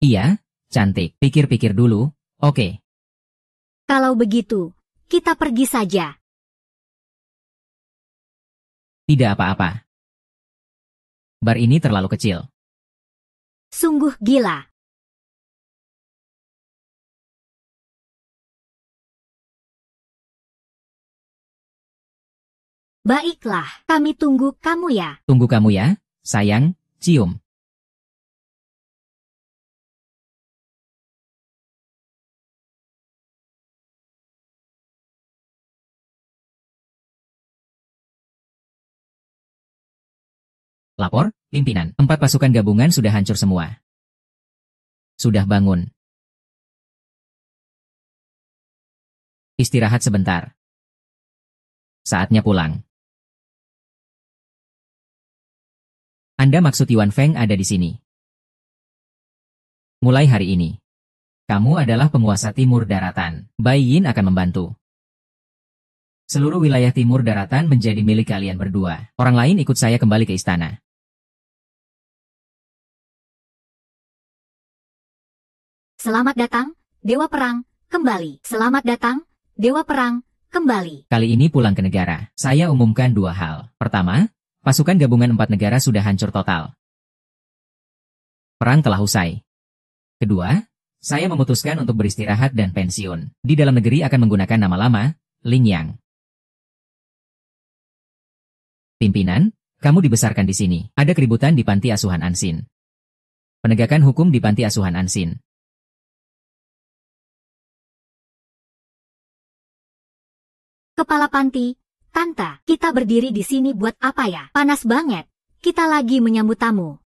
Iya, cantik. Pikir-pikir dulu. Oke. Kalau begitu, kita pergi saja. Tidak apa-apa. Bar ini terlalu kecil. Sungguh gila. Baiklah, kami tunggu kamu ya. Tunggu kamu ya, sayang. Cium. Lapor, pimpinan. 4 pasukan gabungan sudah hancur semua. Sudah bangun. Istirahat sebentar. Saatnya pulang. Anda maksud Yuan Feng ada di sini. Mulai hari ini, kamu adalah penguasa timur daratan. Bai Yin akan membantu. Seluruh wilayah timur daratan menjadi milik kalian berdua. Orang lain ikut saya kembali ke istana. Selamat datang, Dewa Perang, kembali. Selamat datang, Dewa Perang, kembali. Kali ini pulang ke negara, saya umumkan 2 hal. Pertama, pasukan gabungan 4 negara sudah hancur total. Perang telah usai. Kedua, saya memutuskan untuk beristirahat dan pensiun. Di dalam negeri akan menggunakan nama lama, Ling Yang. Pimpinan, kamu dibesarkan di sini. Ada keributan di panti asuhan Ansin. Penegakan hukum di panti asuhan Ansin. Kepala panti, Tante, kita berdiri di sini buat apa ya? Panas banget. Kita lagi menyambut tamu.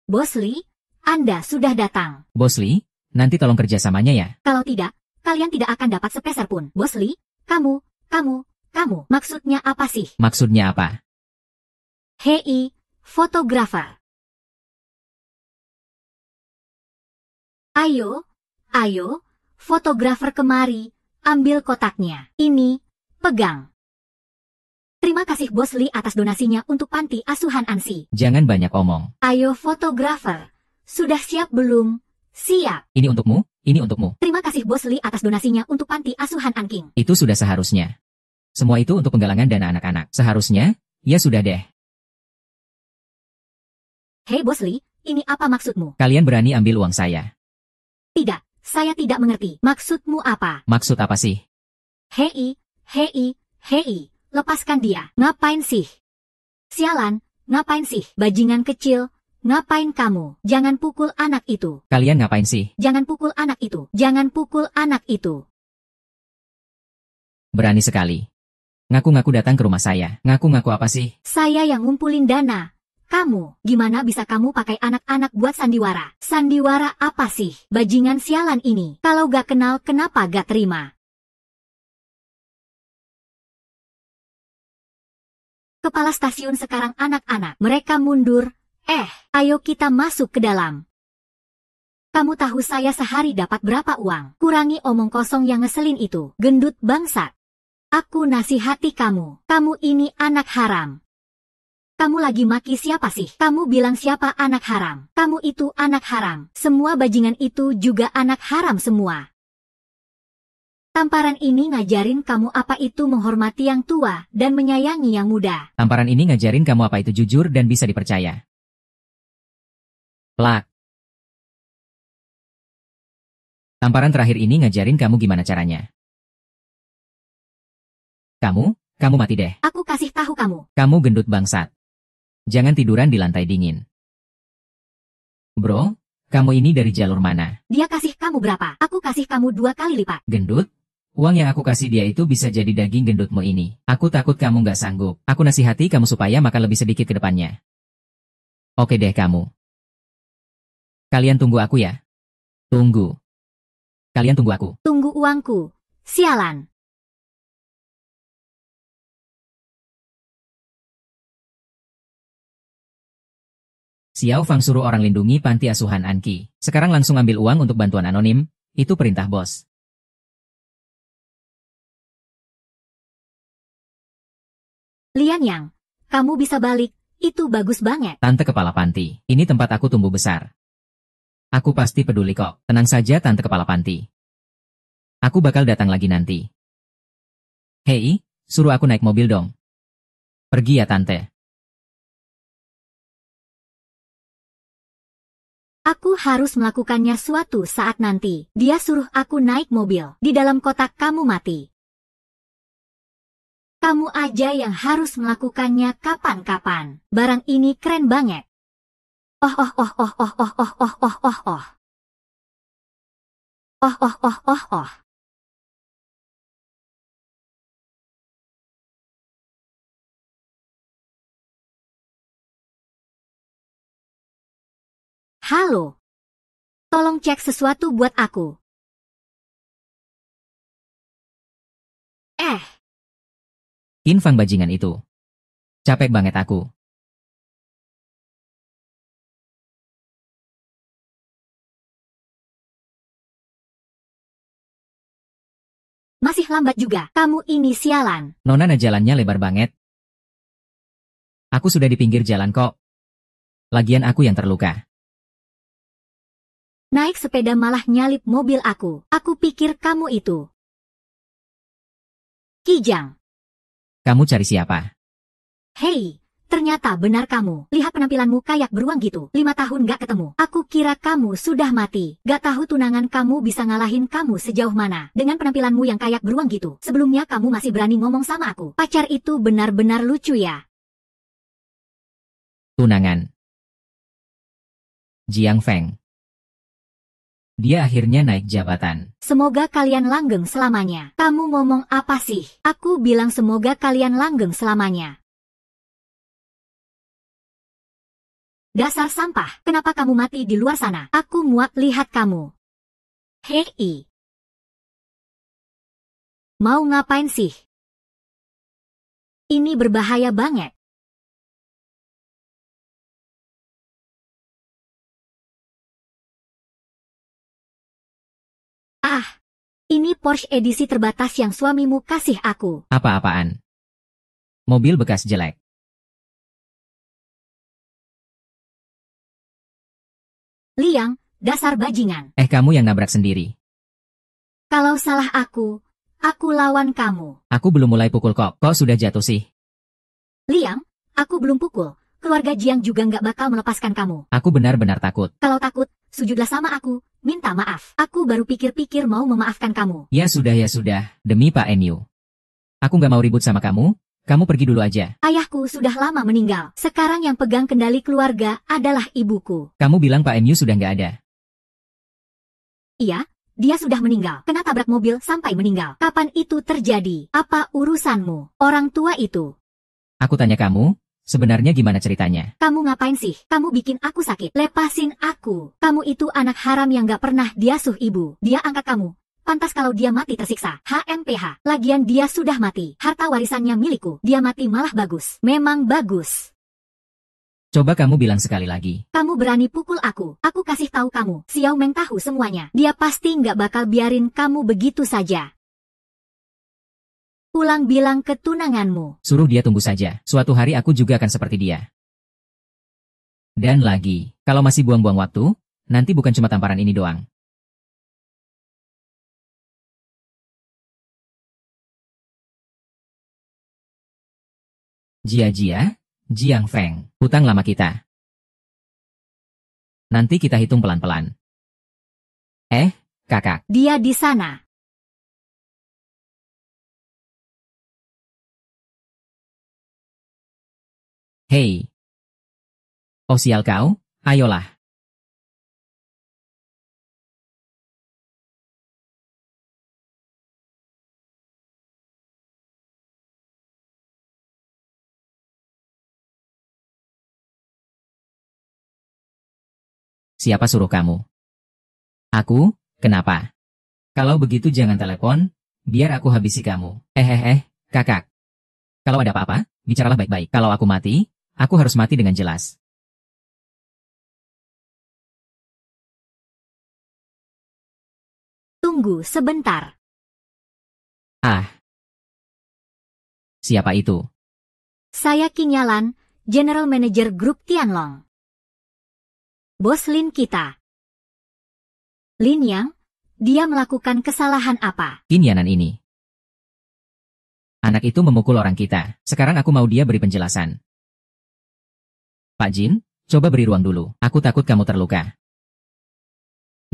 Bos Li, Anda sudah datang. Bos Li, nanti tolong kerjasamanya ya. Kalau tidak, kalian tidak akan dapat sepeser pun. Bos Li, kamu, maksudnya apa sih? Maksudnya apa? Hei, fotografer. Ayo, fotografer kemari. Ambil kotaknya. Ini, pegang. Terima kasih Bos Li atas donasinya untuk panti asuhan Ansi. Jangan banyak omong. Ayo fotografer. Sudah siap belum? Siap. Ini untukmu, ini untukmu. Terima kasih Bos Li atas donasinya untuk panti asuhan Anking. Itu sudah seharusnya. Semua itu untuk penggalangan dana anak-anak. Seharusnya, ya sudah deh. Hei Bos Li, ini apa maksudmu? Kalian berani ambil uang saya. Tidak. Saya tidak mengerti. Maksudmu apa? Maksud apa sih? Hei, lepaskan dia. Ngapain sih? Sialan, ngapain sih? Bajingan kecil, ngapain kamu? Jangan pukul anak itu. Kalian ngapain sih? Jangan pukul anak itu. Jangan pukul anak itu. Berani sekali. Ngaku-ngaku datang ke rumah saya. Ngaku-ngaku apa sih? Saya yang ngumpulin dana. Kamu, gimana bisa kamu pakai anak-anak buat sandiwara? Sandiwara apa sih? Bajingan sialan ini. Kalau gak kenal, kenapa gak terima? Kepala stasiun sekarang anak-anak. Mereka mundur. Ayo kita masuk ke dalam. Kamu tahu saya sehari dapat berapa uang? Kurangi omong kosong yang ngeselin itu. Gendut bangsat. Aku nasihati kamu. Kamu ini anak haram. Kamu lagi maki siapa sih? Kamu bilang siapa anak haram? Kamu itu anak haram. Semua bajingan itu juga anak haram semua. Tamparan ini ngajarin kamu apa itu menghormati yang tua dan menyayangi yang muda. Tamparan ini ngajarin kamu apa itu jujur dan bisa dipercaya. Plak. Tamparan terakhir ini ngajarin kamu gimana caranya. Kamu mati deh. Aku kasih tahu kamu. Kamu gendut bangsat. Jangan tiduran di lantai dingin. Bro, kamu ini dari jalur mana? Dia kasih kamu berapa? Aku kasih kamu 2 kali lipat. Gendut? Uang yang aku kasih dia itu bisa jadi daging gendutmu ini. Aku takut kamu nggak sanggup. Aku nasihati kamu supaya makan lebih sedikit ke depannya. Oke deh kamu. Kalian tunggu aku ya. Tunggu. Kalian tunggu aku. Tunggu uangku. Sialan. Xiao Fang suruh orang lindungi panti asuhan Anki. Sekarang langsung ambil uang untuk bantuan anonim. Itu perintah bos. Lian Yang, kamu bisa balik. Itu bagus banget. Tante kepala panti. Ini tempat aku tumbuh besar. Aku pasti peduli kok. Tenang saja Tante Kepala Panti. Aku bakal datang lagi nanti. Hei, suruh aku naik mobil dong. Pergi ya Tante. Aku harus melakukannya suatu saat nanti. Dia suruh aku naik mobil. Di dalam kotak kamu mati. Kamu aja yang harus melakukannya kapan-kapan. Barang ini keren banget. Oh oh oh oh oh oh oh oh oh oh oh. Oh oh oh oh oh. Halo. Tolong cek sesuatu buat aku. Infang bajingan itu. Capek banget aku. Masih lambat juga. Kamu ini sialan. Nona jalannya lebar banget. Aku sudah di pinggir jalan kok. Lagian aku yang terluka. Naik sepeda malah nyalip mobil aku. Aku pikir kamu itu Kijang. Kamu cari siapa? Hei, ternyata benar kamu. Lihat penampilanmu kayak beruang gitu. 5 tahun gak ketemu. Aku kira kamu sudah mati. Gak tahu tunangan kamu bisa ngalahin kamu sejauh mana. Dengan penampilanmu yang kayak beruang gitu. Sebelumnya kamu masih berani ngomong sama aku. Pacar itu benar-benar lucu ya. Tunangan. Jiang Feng. Dia akhirnya naik jabatan. Semoga kalian langgeng selamanya. Kamu ngomong apa sih? Aku bilang semoga kalian langgeng selamanya. Dasar sampah, kenapa kamu mati di luar sana? Aku muak lihat kamu. Hei. Mau ngapain sih? Ini berbahaya banget. Ini Porsche edisi terbatas yang suamimu kasih aku. Apa-apaan? Mobil bekas jelek. Liang, dasar bajingan. Kamu yang nabrak sendiri. Kalau salah aku lawan kamu. Aku belum mulai pukul kok. Kok sudah jatuh sih? Liang, aku belum pukul. Keluarga Jiang juga nggak bakal melepaskan kamu. Aku benar-benar takut. Kalau takut, sujudlah sama aku. Minta maaf. Aku baru pikir-pikir mau memaafkan kamu. Ya sudah. Demi Pak Enyu. Aku nggak mau ribut sama kamu. Kamu pergi dulu aja. Ayahku sudah lama meninggal. Sekarang yang pegang kendali keluarga adalah ibuku. Kamu bilang Pak Enyu sudah nggak ada. Iya, dia sudah meninggal. Kena tabrak mobil sampai meninggal. Kapan itu terjadi? Apa urusanmu? Orang tua itu. Aku tanya kamu, sebenarnya gimana ceritanya? Kamu ngapain sih? Kamu bikin aku sakit. Lepasin aku. Kamu itu anak haram yang gak pernah diasuh ibu. Dia angkat kamu. Pantas kalau dia mati tersiksa. HMPH. Lagian dia sudah mati. Harta warisannya milikku. Dia mati malah bagus. Memang bagus. Coba kamu bilang sekali lagi. Kamu berani pukul aku. Aku kasih tahu kamu. Xiao Meng tahu semuanya. Dia pasti nggak bakal biarin kamu begitu saja. Pulang bilang ke tunanganmu. Suruh dia tunggu saja. Suatu hari aku juga akan seperti dia. Dan lagi, kalau masih buang-buang waktu, nanti bukan cuma tamparan ini doang. Jia, Jiang Feng, hutang lama kita. Nanti kita hitung pelan-pelan. Kakak. Dia di sana. Hei. Oh sial kau, ayolah. Siapa suruh kamu? Aku, kenapa? Kalau begitu jangan telepon, biar aku habisi kamu. Kakak. Kalau ada apa-apa, bicaralah baik-baik. Kalau aku mati, aku harus mati dengan jelas. Tunggu sebentar. Siapa itu? Saya Kinyalan, General Manager Grup Tianlong. Bos Lin kita. Lin Yang, dia melakukan kesalahan apa? Qin Yanan ini. Anak itu memukul orang kita. Sekarang aku mau dia beri penjelasan. Pak Jin, coba beri ruang dulu. Aku takut kamu terluka.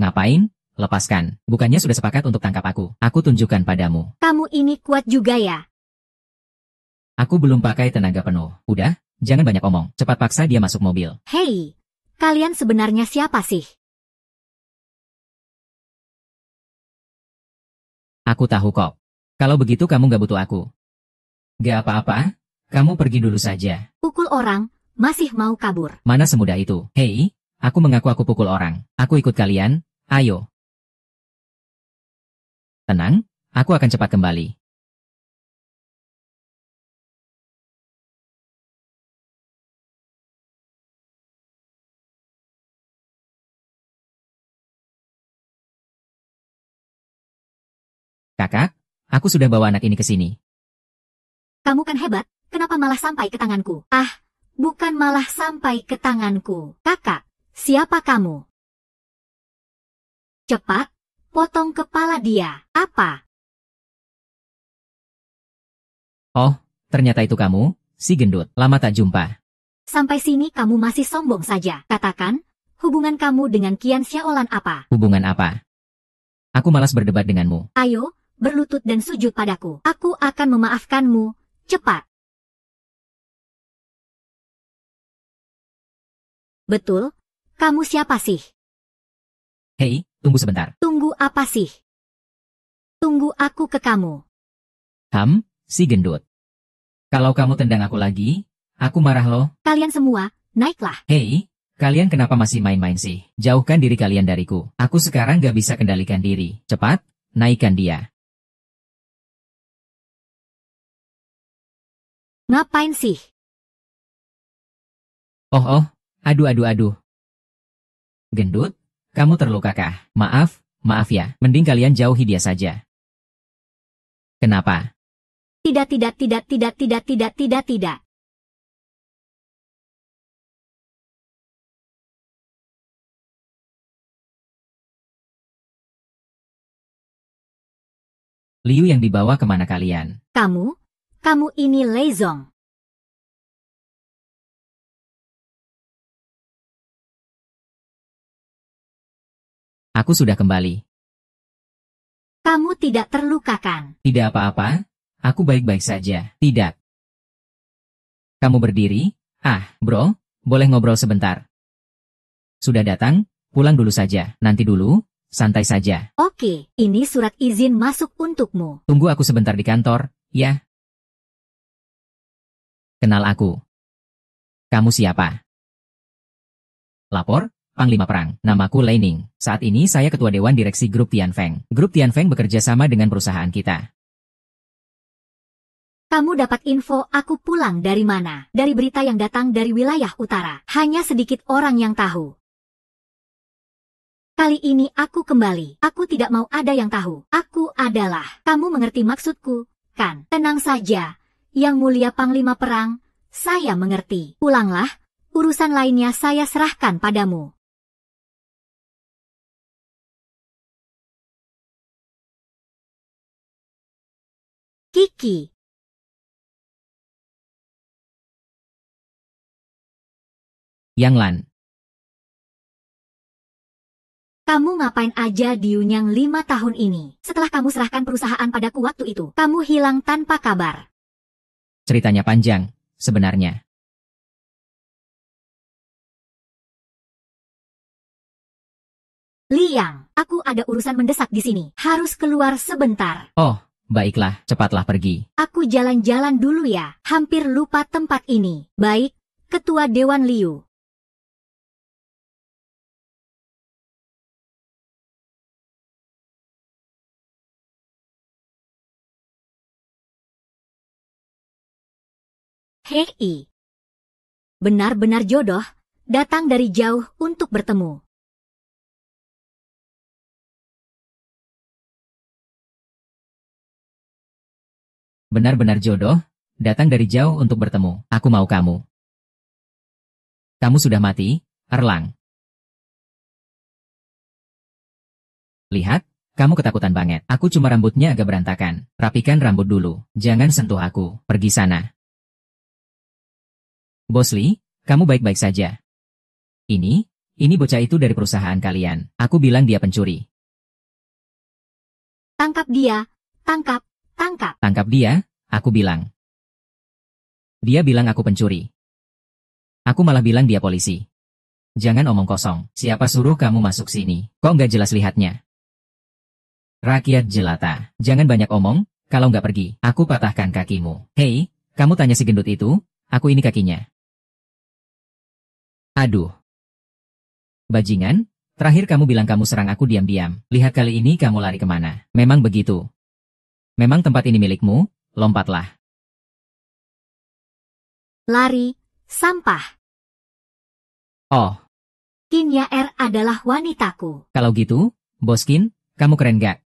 Ngapain? Lepaskan. Bukannya sudah sepakat untuk tangkap aku. Aku tunjukkan padamu. Kamu ini kuat juga ya? Aku belum pakai tenaga penuh. Udah, jangan banyak omong. Cepat paksa dia masuk mobil. Hei, kalian sebenarnya siapa sih? Aku tahu kok. Kalau begitu kamu gak butuh aku. Gak apa-apa, kamu pergi dulu saja. Pukul orang, masih mau kabur. Mana semudah itu? Hei, aku mengaku aku pukul orang. Aku ikut kalian, ayo. Tenang, aku akan cepat kembali. Kakak, aku sudah bawa anak ini ke sini. Kamu kan hebat, kenapa malah sampai ke tanganku? Ah, bukan malah sampai ke tanganku. Kakak, siapa kamu? Cepat, potong kepala dia. Apa? Oh, ternyata itu kamu, si gendut. Lama tak jumpa. Sampai sini kamu masih sombong saja. Katakan, hubungan kamu dengan Qian Xiaolan apa? Hubungan apa? Aku malas berdebat denganmu. Ayo, berlutut dan sujud padaku. Aku akan memaafkanmu. Cepat. Betul? Kamu siapa sih? Hei, tunggu sebentar. Tunggu apa sih? Tunggu aku ke kamu. Si gendut. Kalau kamu tendang aku lagi, aku marah loh. Kalian semua, naiklah. Hei, kalian kenapa masih main-main sih? Jauhkan diri kalian dariku. Aku sekarang gak bisa kendalikan diri. Cepat, naikkan dia. Ngapain sih? Oh, aduh. Gendut, kamu terluka kah? Maaf ya, mending kalian jauhi dia saja. Kenapa? Tidak. Liu yang dibawa kemana kalian? Kamu ini Lei Zong. Aku sudah kembali. Kamu tidak terluka kan? Tidak apa-apa, aku baik-baik saja. Tidak. Kamu berdiri? Bro, boleh ngobrol sebentar. Sudah datang? Pulang dulu saja. Nanti dulu, santai saja. Oke, ini surat izin masuk untukmu. Tunggu aku sebentar di kantor, ya. Kenal aku. Kamu siapa? Lapor, Panglima Perang. Namaku Lei Ning. Saat ini saya Ketua Dewan Direksi Grup Tianfeng. Grup Tianfeng bekerja sama dengan perusahaan kita. Kamu dapat info aku pulang dari mana? Dari berita yang datang dari wilayah utara. Hanya sedikit orang yang tahu. Kali ini aku kembali. Aku tidak mau ada yang tahu. Aku adalah. Kamu mengerti maksudku, kan? Tenang saja. Yang mulia Panglima Perang, saya mengerti. Pulanglah, urusan lainnya saya serahkan padamu. Kiki. Yang Lan. Kamu ngapain aja di Yunyang 5 tahun ini? Setelah kamu serahkan perusahaan padaku waktu itu, kamu hilang tanpa kabar. Ceritanya panjang, sebenarnya. Liang, aku ada urusan mendesak di sini. Harus keluar sebentar. Oh, baiklah, cepatlah pergi. Aku jalan-jalan dulu ya. Hampir lupa tempat ini. Baik, Ketua Dewan Liu. Hei. Benar-benar jodoh, datang dari jauh untuk bertemu. Benar-benar jodoh, datang dari jauh untuk bertemu. Aku mau kamu. Kamu sudah mati, Erlang. Lihat, kamu ketakutan banget. Aku cuma rambutnya agak berantakan. Rapikan rambut dulu. Jangan sentuh aku. Pergi sana. Bos Lee, kamu baik-baik saja. Ini bocah itu dari perusahaan kalian. Aku bilang dia pencuri. Tangkap dia, tangkap, tangkap. Tangkap dia, aku bilang. Dia bilang aku pencuri. Aku malah bilang dia polisi. Jangan omong kosong. Siapa suruh kamu masuk sini? Kok nggak jelas lihatnya? Rakyat jelata. Jangan banyak omong, kalau nggak pergi, aku patahkan kakimu. Hei, kamu tanya si gendut itu, aku ini kakinya. Aduh. Bajingan, terakhir kamu bilang kamu serang aku diam-diam. Lihat kali ini kamu lari kemana? Memang begitu. Memang tempat ini milikmu, lompatlah. Lari, sampah. Oh, Qin Yaer adalah wanitaku. kalau gitu, Bos Qin, kamu keren gak?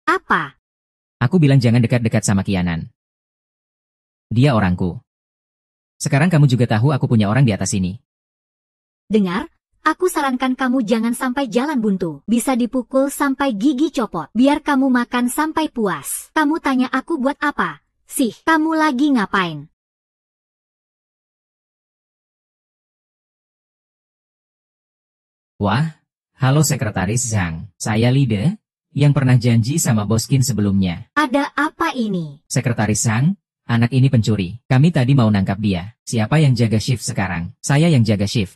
Apa? Aku bilang jangan dekat-dekat sama Qianan. Dia orangku. Sekarang kamu juga tahu aku punya orang di atas sini. Dengar, aku sarankan kamu jangan sampai jalan buntu. Bisa dipukul sampai gigi copot. Biar kamu makan sampai puas. Kamu tanya aku buat apa? Sih, kamu lagi ngapain? Wah, halo Sekretaris Zhang. Saya Lide, yang pernah janji sama Bos Qin sebelumnya. Ada apa ini? Sekretaris Zhang, anak ini pencuri. Kami tadi mau nangkap dia. Siapa yang jaga shift sekarang? Saya yang jaga shift.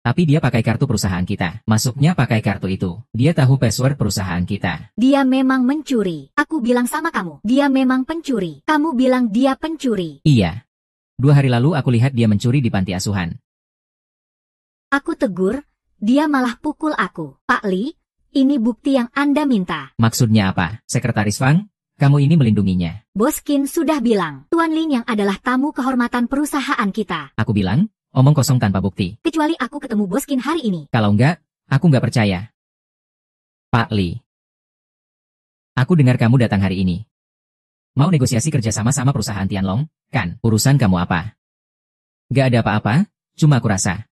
Tapi dia pakai kartu perusahaan kita. Masuknya pakai kartu itu. Dia tahu password perusahaan kita. Dia memang mencuri. Aku bilang sama kamu, dia memang pencuri. Kamu bilang dia pencuri. Iya. 2 hari lalu aku lihat dia mencuri di panti asuhan. Aku tegur, dia malah pukul aku. Pak Lee, ini bukti yang Anda minta. Maksudnya apa? Sekretaris Fang, kamu ini melindunginya. Bos Qin sudah bilang, Tuan Ling yang adalah tamu kehormatan perusahaan kita. Aku bilang, omong kosong tanpa bukti. Kecuali aku ketemu Bos Qin hari ini. Kalau enggak, aku enggak percaya. Pak Lee. Aku dengar kamu datang hari ini. Mau negosiasi kerjasama sama perusahaan Tianlong, kan? Urusan kamu apa? Gak ada apa-apa, cuma aku rasa.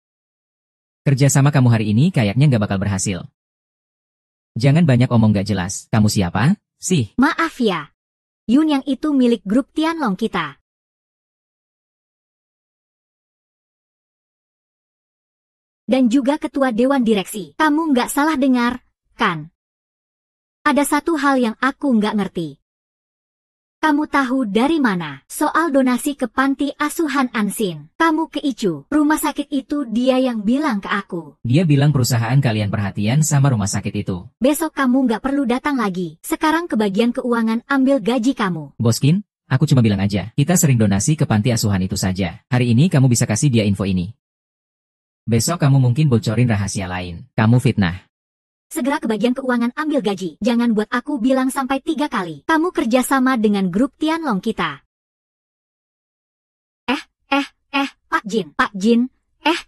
Kerjasama kamu hari ini kayaknya nggak bakal berhasil. Jangan banyak omong gak jelas. Kamu siapa, sih? Maaf ya. Yun yang itu milik grup Tianlong kita. Dan juga ketua dewan direksi. Kamu nggak salah dengar, kan? Ada satu hal yang aku nggak ngerti. Kamu tahu dari mana? Soal donasi ke panti asuhan Ansin. Kamu ke Ichu. Rumah sakit itu dia yang bilang ke aku. Dia bilang perusahaan kalian perhatian sama rumah sakit itu. Besok kamu nggak perlu datang lagi. Sekarang ke bagian keuangan ambil gaji kamu. Bos Qin, aku cuma bilang aja. Kita sering donasi ke panti asuhan itu saja. Hari ini kamu bisa kasih dia info ini. Besok kamu mungkin bocorin rahasia lain. Kamu fitnah. Segera ke bagian keuangan ambil gaji. Jangan buat aku bilang sampai 3 kali. Kamu kerjasama dengan grup Tianlong kita. Pak Jin,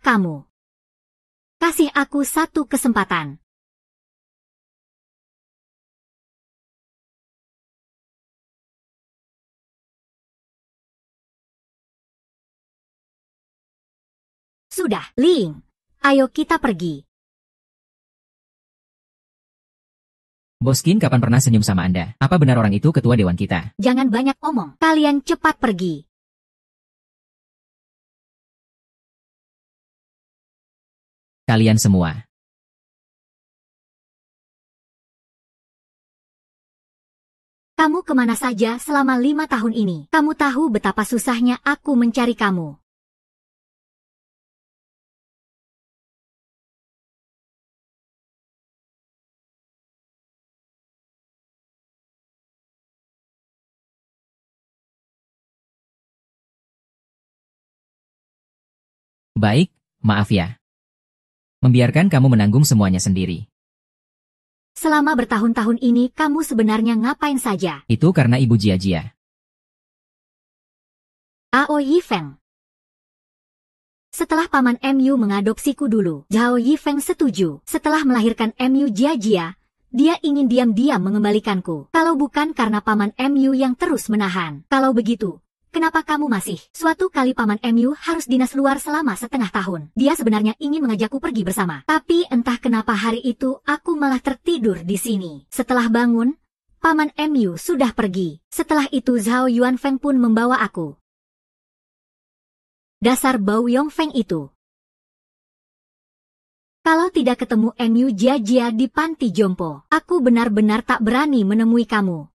kamu. Kasih aku satu kesempatan. Sudah, Ling. Ayo kita pergi. Bos Qin kapan pernah senyum sama Anda? Apa benar orang itu ketua dewan kita? Jangan banyak omong. Kalian cepat pergi. Kalian semua. Kamu kemana saja selama 5 tahun ini? Kamu tahu betapa susahnya aku mencari kamu. Baik, maaf ya. Membiarkan kamu menanggung semuanya sendiri. Selama bertahun-tahun ini kamu sebenarnya ngapain saja? Itu karena Ibu Jia-Jia. Ao Yifeng. Setelah paman MU mengadopsiku dulu, Zhao Yifeng setuju. Setelah melahirkan MU Jia-Jia, dia ingin diam-diam mengembalikanku. Kalau bukan karena paman MU yang terus menahan. Kalau begitu, kenapa kamu masih? Suatu kali Paman MU harus dinas luar selama setengah tahun. Dia sebenarnya ingin mengajakku pergi bersama. Tapi entah kenapa hari itu aku malah tertidur di sini. Setelah bangun, Paman MU sudah pergi. Setelah itu Zhao Yuanfeng pun membawa aku. Dasar bau Yongfeng itu. Kalau tidak ketemu MU Jia di panti jompo, aku benar-benar tak berani menemui kamu.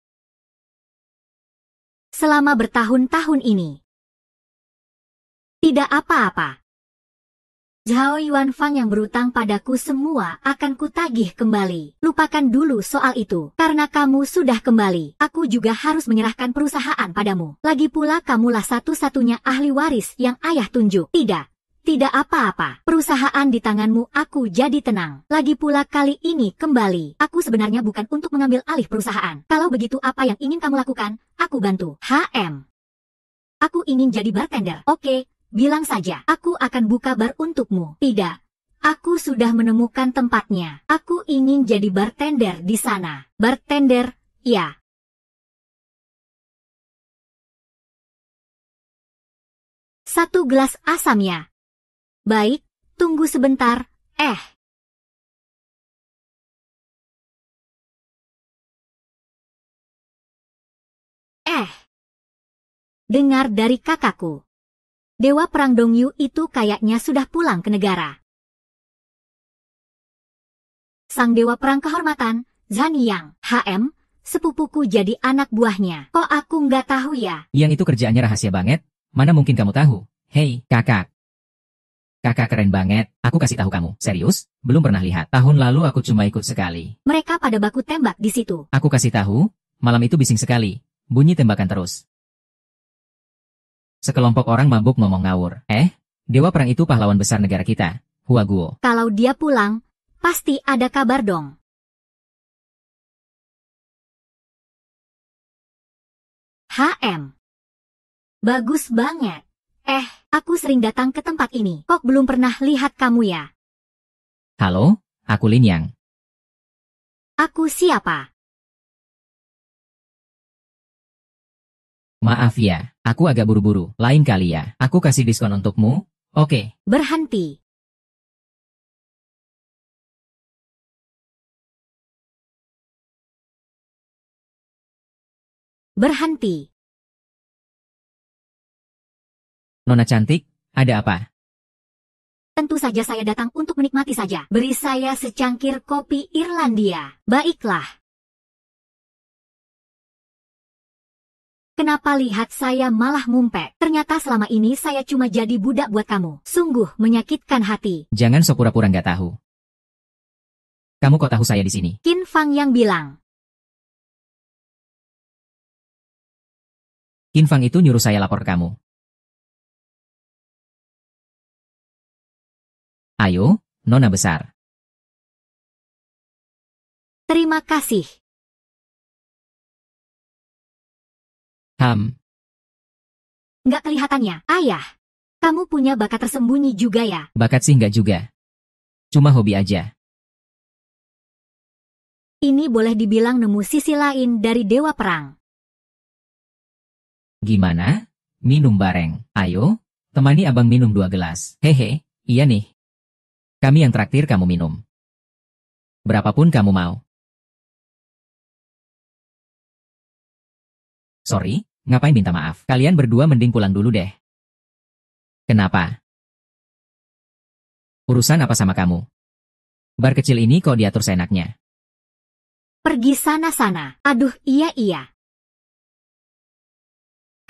Selama bertahun-tahun ini. Tidak apa-apa. Zhao Yuanfang yang berutang padaku semua akan kutagih kembali. Lupakan dulu soal itu. Karena kamu sudah kembali, aku juga harus menyerahkan perusahaan padamu. Lagi pula kamulah satu-satunya ahli waris yang ayah tunjuk. Tidak apa-apa. Perusahaan di tanganmu, aku jadi tenang. Lagi pula kali ini kembali. Aku sebenarnya bukan untuk mengambil alih perusahaan. Kalau begitu apa yang ingin kamu lakukan, aku bantu. Aku ingin jadi bartender. Oke. Bilang saja, aku akan buka bar untukmu. Tidak, aku sudah menemukan tempatnya. Aku ingin jadi bartender di sana. Bartender, ya. Satu gelas asamnya. Baik, tunggu sebentar. Dengar dari kakakku. Dewa Perang Dongyu itu kayaknya sudah pulang ke negara. Sang Dewa Perang Kehormatan, Zhanyang, sepupuku jadi anak buahnya. Kok aku nggak tahu ya? Yang itu kerjaannya rahasia banget. Mana mungkin kamu tahu? Hei, kakak. Kakak keren banget. Aku kasih tahu kamu. Serius? Belum pernah lihat. Tahun lalu aku cuma ikut sekali. Mereka pada baku tembak di situ. Aku kasih tahu, malam itu bising sekali. Bunyi tembakan terus. Sekelompok orang mabuk ngomong ngawur. Dewa Perang itu pahlawan besar negara kita, Hua Guo. Kalau dia pulang, pasti ada kabar dong. Bagus banget. Aku sering datang ke tempat ini. Kok belum pernah lihat kamu ya? Halo, aku Lin Yang. Aku siapa? Maaf ya, aku agak buru-buru. Lain kali ya, aku kasih diskon untukmu. Oke. Berhenti. Berhenti. Nona cantik, ada apa? Tentu saja saya datang untuk menikmati saja. Beri saya secangkir kopi Irlandia. Baiklah. Kenapa lihat saya malah ngumpet? Ternyata selama ini saya cuma jadi budak buat kamu. Sungguh menyakitkan hati. Jangan sok pura-pura nggak tahu. Kamu kok tahu saya di sini? Qin Fang yang bilang. Qin Fang itu nyuruh saya lapor ke kamu. Ayo, Nona besar. Terima kasih. Nggak kelihatannya, ayah. Kamu punya bakat tersembunyi juga ya? Bakat sih nggak juga. Cuma hobi aja. Ini boleh dibilang nemu sisi lain dari Dewa Perang. Gimana? Minum bareng. Ayo, temani abang minum 2 gelas. Hehe, iya nih. Kami yang traktir kamu minum. Berapapun kamu mau. Sorry, ngapain minta maaf? Kalian berdua mending pulang dulu deh. Kenapa? Urusan apa sama kamu? Bar kecil ini kok diatur seenaknya? Pergi sana-sana. Aduh, iya.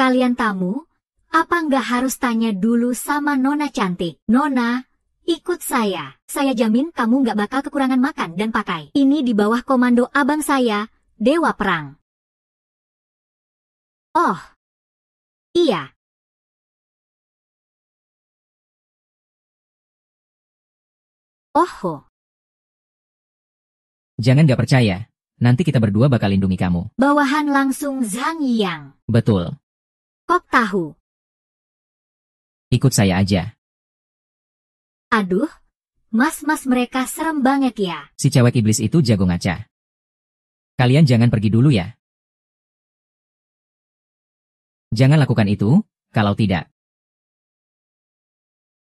Kalian tamu, apa nggak harus tanya dulu sama Nona cantik? Nona, ikut saya. Saya jamin kamu nggak bakal kekurangan makan dan pakai. Ini di bawah komando abang saya, Dewa Perang. Oh, iya. Oh. Jangan gak percaya. Nanti kita berdua bakal lindungi kamu. Bawahan langsung Zhanyang. Betul. Kok tahu? Ikut saya aja. Aduh, mas-mas mereka serem banget ya. Si cewek iblis itu jago ngaca. Kalian jangan pergi dulu ya. Jangan lakukan itu, kalau tidak.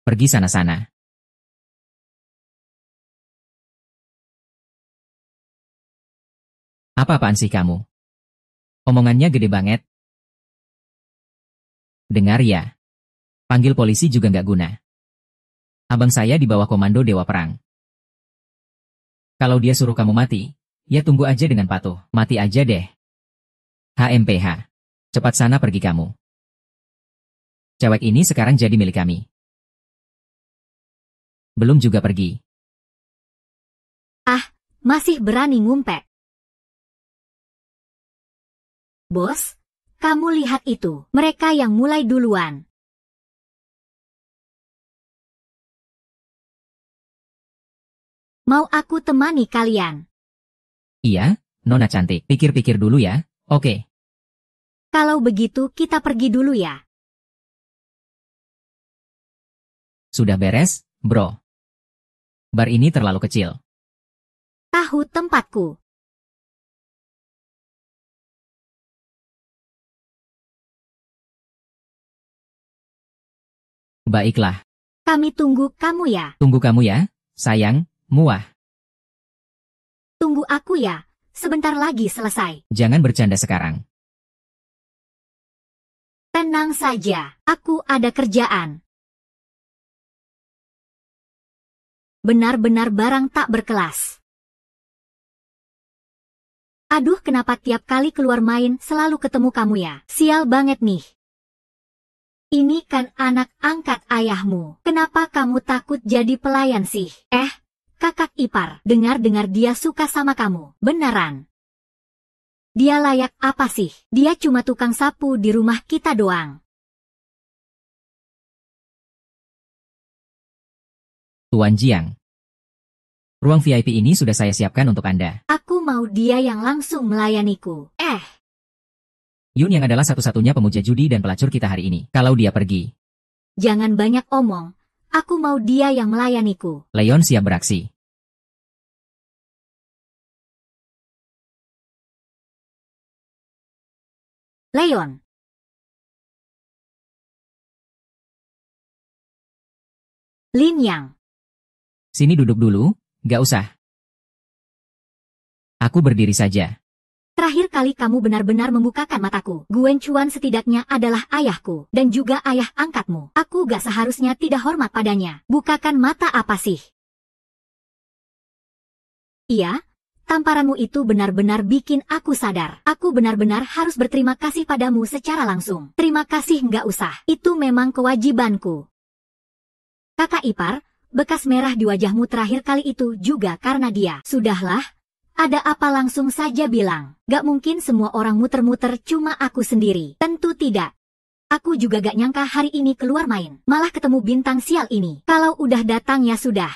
Pergi sana-sana. Apa-apaan sih kamu? Omongannya gede banget. Dengar ya. Panggil polisi juga nggak guna. Abang saya di bawah komando Dewa Perang. Kalau dia suruh kamu mati, ya tunggu aja dengan patuh. Mati aja deh. HMPH. Cepat sana pergi kamu. Cewek ini sekarang jadi milik kami. Belum juga pergi. Ah, masih berani ngumpet. Bos, kamu lihat itu. Mereka yang mulai duluan. Mau aku temani kalian? Iya, Nona cantik. Pikir-pikir dulu ya. Oke. Kalau begitu kita pergi dulu ya. Sudah beres, bro. Bar ini terlalu kecil. Tahu tempatku. Baiklah. Kami tunggu kamu ya. Tunggu kamu ya, sayang, muah. Tunggu aku ya. Sebentar lagi selesai. Jangan bercanda sekarang. Tenang saja, aku ada kerjaan. Benar-benar barang tak berkelas. Aduh, kenapa tiap kali keluar main selalu ketemu kamu ya? Sial banget nih. Ini kan anak angkat ayahmu. Kenapa kamu takut jadi pelayan sih? Kakak ipar, dengar-dengar dia suka sama kamu. Beneran? Dia layak apa sih? Dia cuma tukang sapu di rumah kita doang. Tuan Jiang. Ruang VIP ini sudah saya siapkan untuk Anda. Aku mau dia yang langsung melayaniku. Yun yang adalah satu-satunya pemuja judi dan pelacur kita hari ini. Kalau dia pergi. Jangan banyak omong. Aku mau dia yang melayaniku. Leon siap beraksi. Leon. Lin Yang. Sini duduk dulu, gak usah. Aku berdiri saja. Terakhir kali kamu benar-benar membukakan mataku. Gwen Chuan setidaknya adalah ayahku, dan juga ayah angkatmu. Aku gak seharusnya tidak hormat padanya. Bukakan mata apa sih? Iya, tamparanmu itu benar-benar bikin aku sadar. Aku benar-benar harus berterima kasih padamu secara langsung. Terima kasih nggak usah. Itu memang kewajibanku. Kakak ipar, bekas merah di wajahmu terakhir kali itu juga karena dia. Sudahlah. Ada apa langsung saja bilang. Gak mungkin semua orang muter-muter cuma aku sendiri. Tentu tidak. Aku juga gak nyangka hari ini keluar main. Malah ketemu bintang sial ini. Kalau udah datang ya sudah.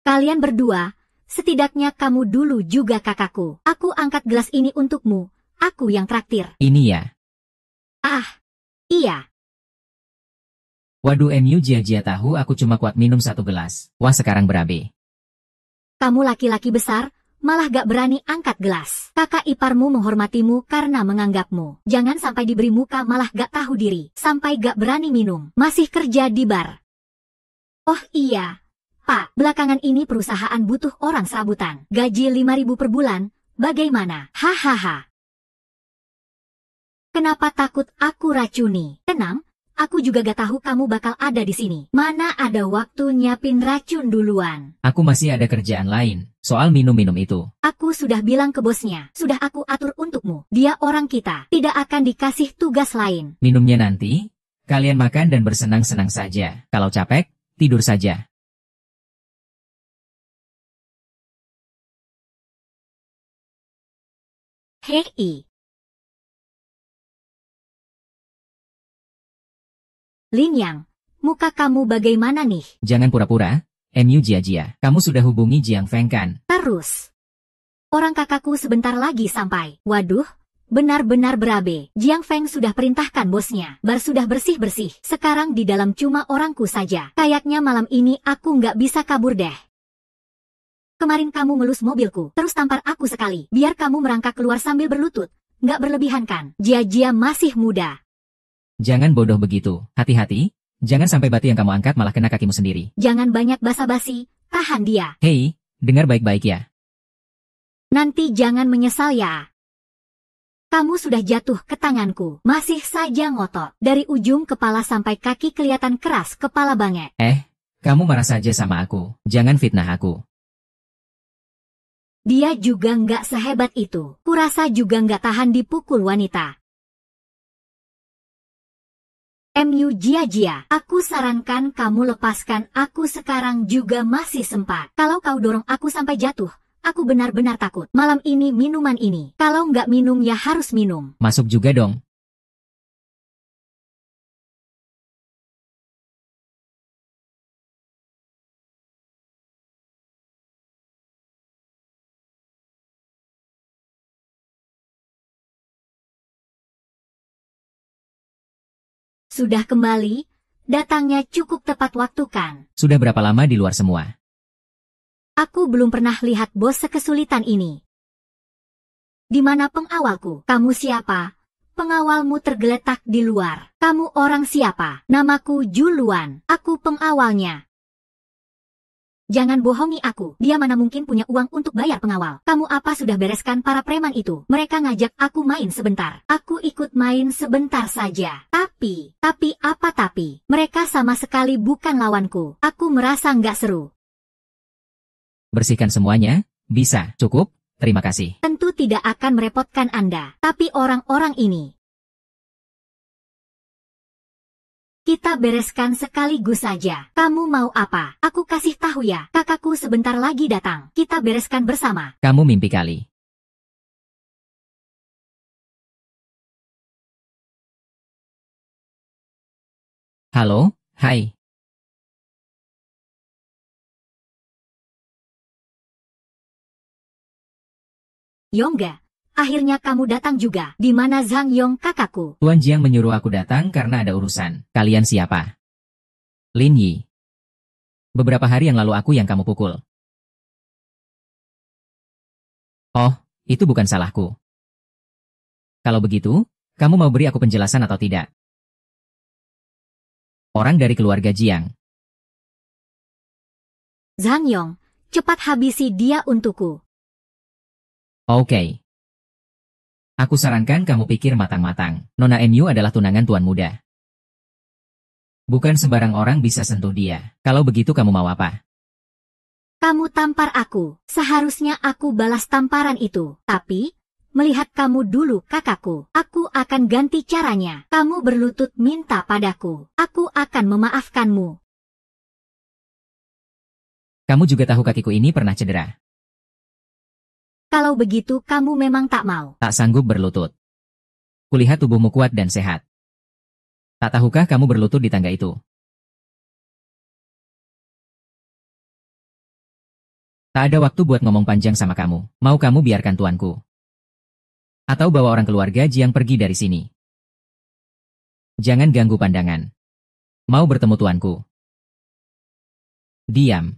Kalian berdua, setidaknya kamu dulu juga kakakku. Aku angkat gelas ini untukmu. Aku yang traktir. Ini ya. Iya. Waduh, MU jia-jia tahu aku cuma kuat minum 1 gelas. Wah, sekarang berabe. Kamu laki-laki besar, malah gak berani angkat gelas. Kakak iparmu menghormatimu karena menganggapmu. Jangan sampai diberi muka malah gak tahu diri. Sampai gak berani minum. Masih kerja di bar. Oh iya. Pak, belakangan ini perusahaan butuh orang serabutan. Gaji 5.000 per bulan, bagaimana? Hahaha. Kenapa takut aku racuni? Tenang, aku juga gak tahu kamu bakal ada di sini. Mana ada waktu nyiapin racun duluan. Aku masih ada kerjaan lain, soal minum-minum itu. Aku sudah bilang ke bosnya, sudah aku atur untukmu. Dia orang kita, tidak akan dikasih tugas lain. Minumnya nanti, kalian makan dan bersenang-senang saja. Kalau capek, tidur saja. Hei. Lin Yang, muka kamu bagaimana nih? Jangan pura-pura, MU jia-jia. Kamu sudah hubungi Jiang Feng kan? Terus. Orang kakakku sebentar lagi sampai. Waduh, benar-benar berabe. Jiang Feng sudah perintahkan bosnya. Bar sudah bersih-bersih. Sekarang di dalam cuma orangku saja. Kayaknya malam ini aku nggak bisa kabur deh. Kemarin kamu melus mobilku, terus tampar aku sekali. Biar kamu merangkak keluar sambil berlutut. Nggak berlebihan kan? Jia masih muda. Jangan bodoh begitu. Hati-hati, jangan sampai batu yang kamu angkat malah kena kakimu sendiri. Jangan banyak basa-basi, tahan dia. Hei, dengar baik-baik ya. Nanti jangan menyesal ya. Kamu sudah jatuh ke tanganku. Masih saja ngotot. Dari ujung kepala sampai kaki kelihatan keras kepala banget. Kamu marah saja sama aku. Jangan fitnah aku. Dia juga nggak sehebat itu. Kurasa juga nggak tahan dipukul wanita. Jia, aku sarankan kamu lepaskan aku sekarang juga masih sempat. Kalau kau dorong aku sampai jatuh, aku benar-benar takut. Malam ini minuman ini. Kalau nggak minum ya harus minum. Masuk juga dong. Sudah kembali, datangnya cukup tepat waktu kan? Sudah berapa lama di luar semua? Aku belum pernah lihat bos sekesulitan ini. Di mana pengawalku? Kamu siapa? Pengawalmu tergeletak di luar. Kamu orang siapa? Namaku Juluan. Aku pengawalnya. Jangan bohongi aku. Dia mana mungkin punya uang untuk bayar pengawal. Kamu apa sudah bereskan para preman itu? Mereka ngajak aku main sebentar. Aku ikut main sebentar saja. Tapi apa tapi? Mereka sama sekali bukan lawanku. Aku merasa nggak seru. Bersihkan semuanya? Bisa. Cukup? Terima kasih. Tentu tidak akan merepotkan Anda. Tapi orang-orang ini. Kita bereskan sekaligus saja. Kamu mau apa? Aku kasih tahu ya. Kakakku sebentar lagi datang. Kita bereskan bersama. Kamu mimpi kali. Halo, hai. Yongga, akhirnya kamu datang juga. Di mana Zhang Yong kakakku? Tuan Jiang menyuruh aku datang karena ada urusan. Kalian siapa? Lin Yi. Beberapa hari yang lalu aku yang kamu pukul. Oh, itu bukan salahku. Kalau begitu, kamu mau beri aku penjelasan atau tidak? Orang dari keluarga Jiang. Zhang Yong, cepat habisi dia untukku. Oke. Aku sarankan kamu pikir matang-matang. Nona MU adalah tunangan tuan muda. Bukan sembarang orang bisa sentuh dia. Kalau begitu kamu mau apa? Kamu tampar aku. Seharusnya aku balas tamparan itu. Tapi, melihat kamu dulu kakakku, aku akan ganti caranya. Kamu berlutut minta padaku. Aku akan memaafkanmu. Kamu juga tahu kakiku ini pernah cedera. Kalau begitu kamu memang tak mau. Tak sanggup berlutut. Kulihat tubuhmu kuat dan sehat. Tak tahukah kamu berlutut di tangga itu? Tak ada waktu buat ngomong panjang sama kamu. Mau kamu biarkan tuanku? Atau bawa orang keluarga Jiang pergi dari sini? Jangan ganggu pandangan. Mau bertemu tuanku? Diam.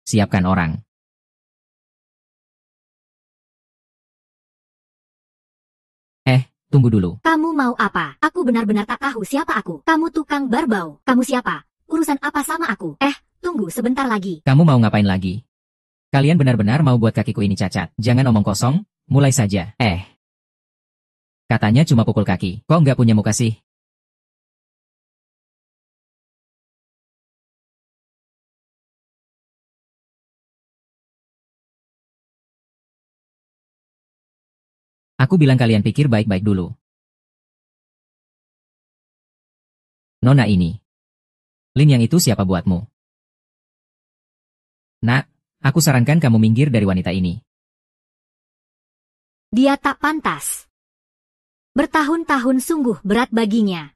Siapkan orang. Tunggu dulu. Kamu mau apa? Aku benar-benar tak tahu siapa aku. Kamu tukang barbau. Kamu siapa? Urusan apa sama aku? Tunggu sebentar lagi. Kamu mau ngapain lagi? Kalian benar-benar mau buat kakiku ini cacat. Jangan omong kosong, mulai saja. Katanya cuma pukul kaki. Kok nggak punya muka sih? Aku bilang kalian pikir baik-baik dulu. Nona ini. Lin yang itu siapa buatmu? Nak, aku sarankan kamu minggir dari wanita ini. Dia tak pantas. Bertahun-tahun sungguh berat baginya.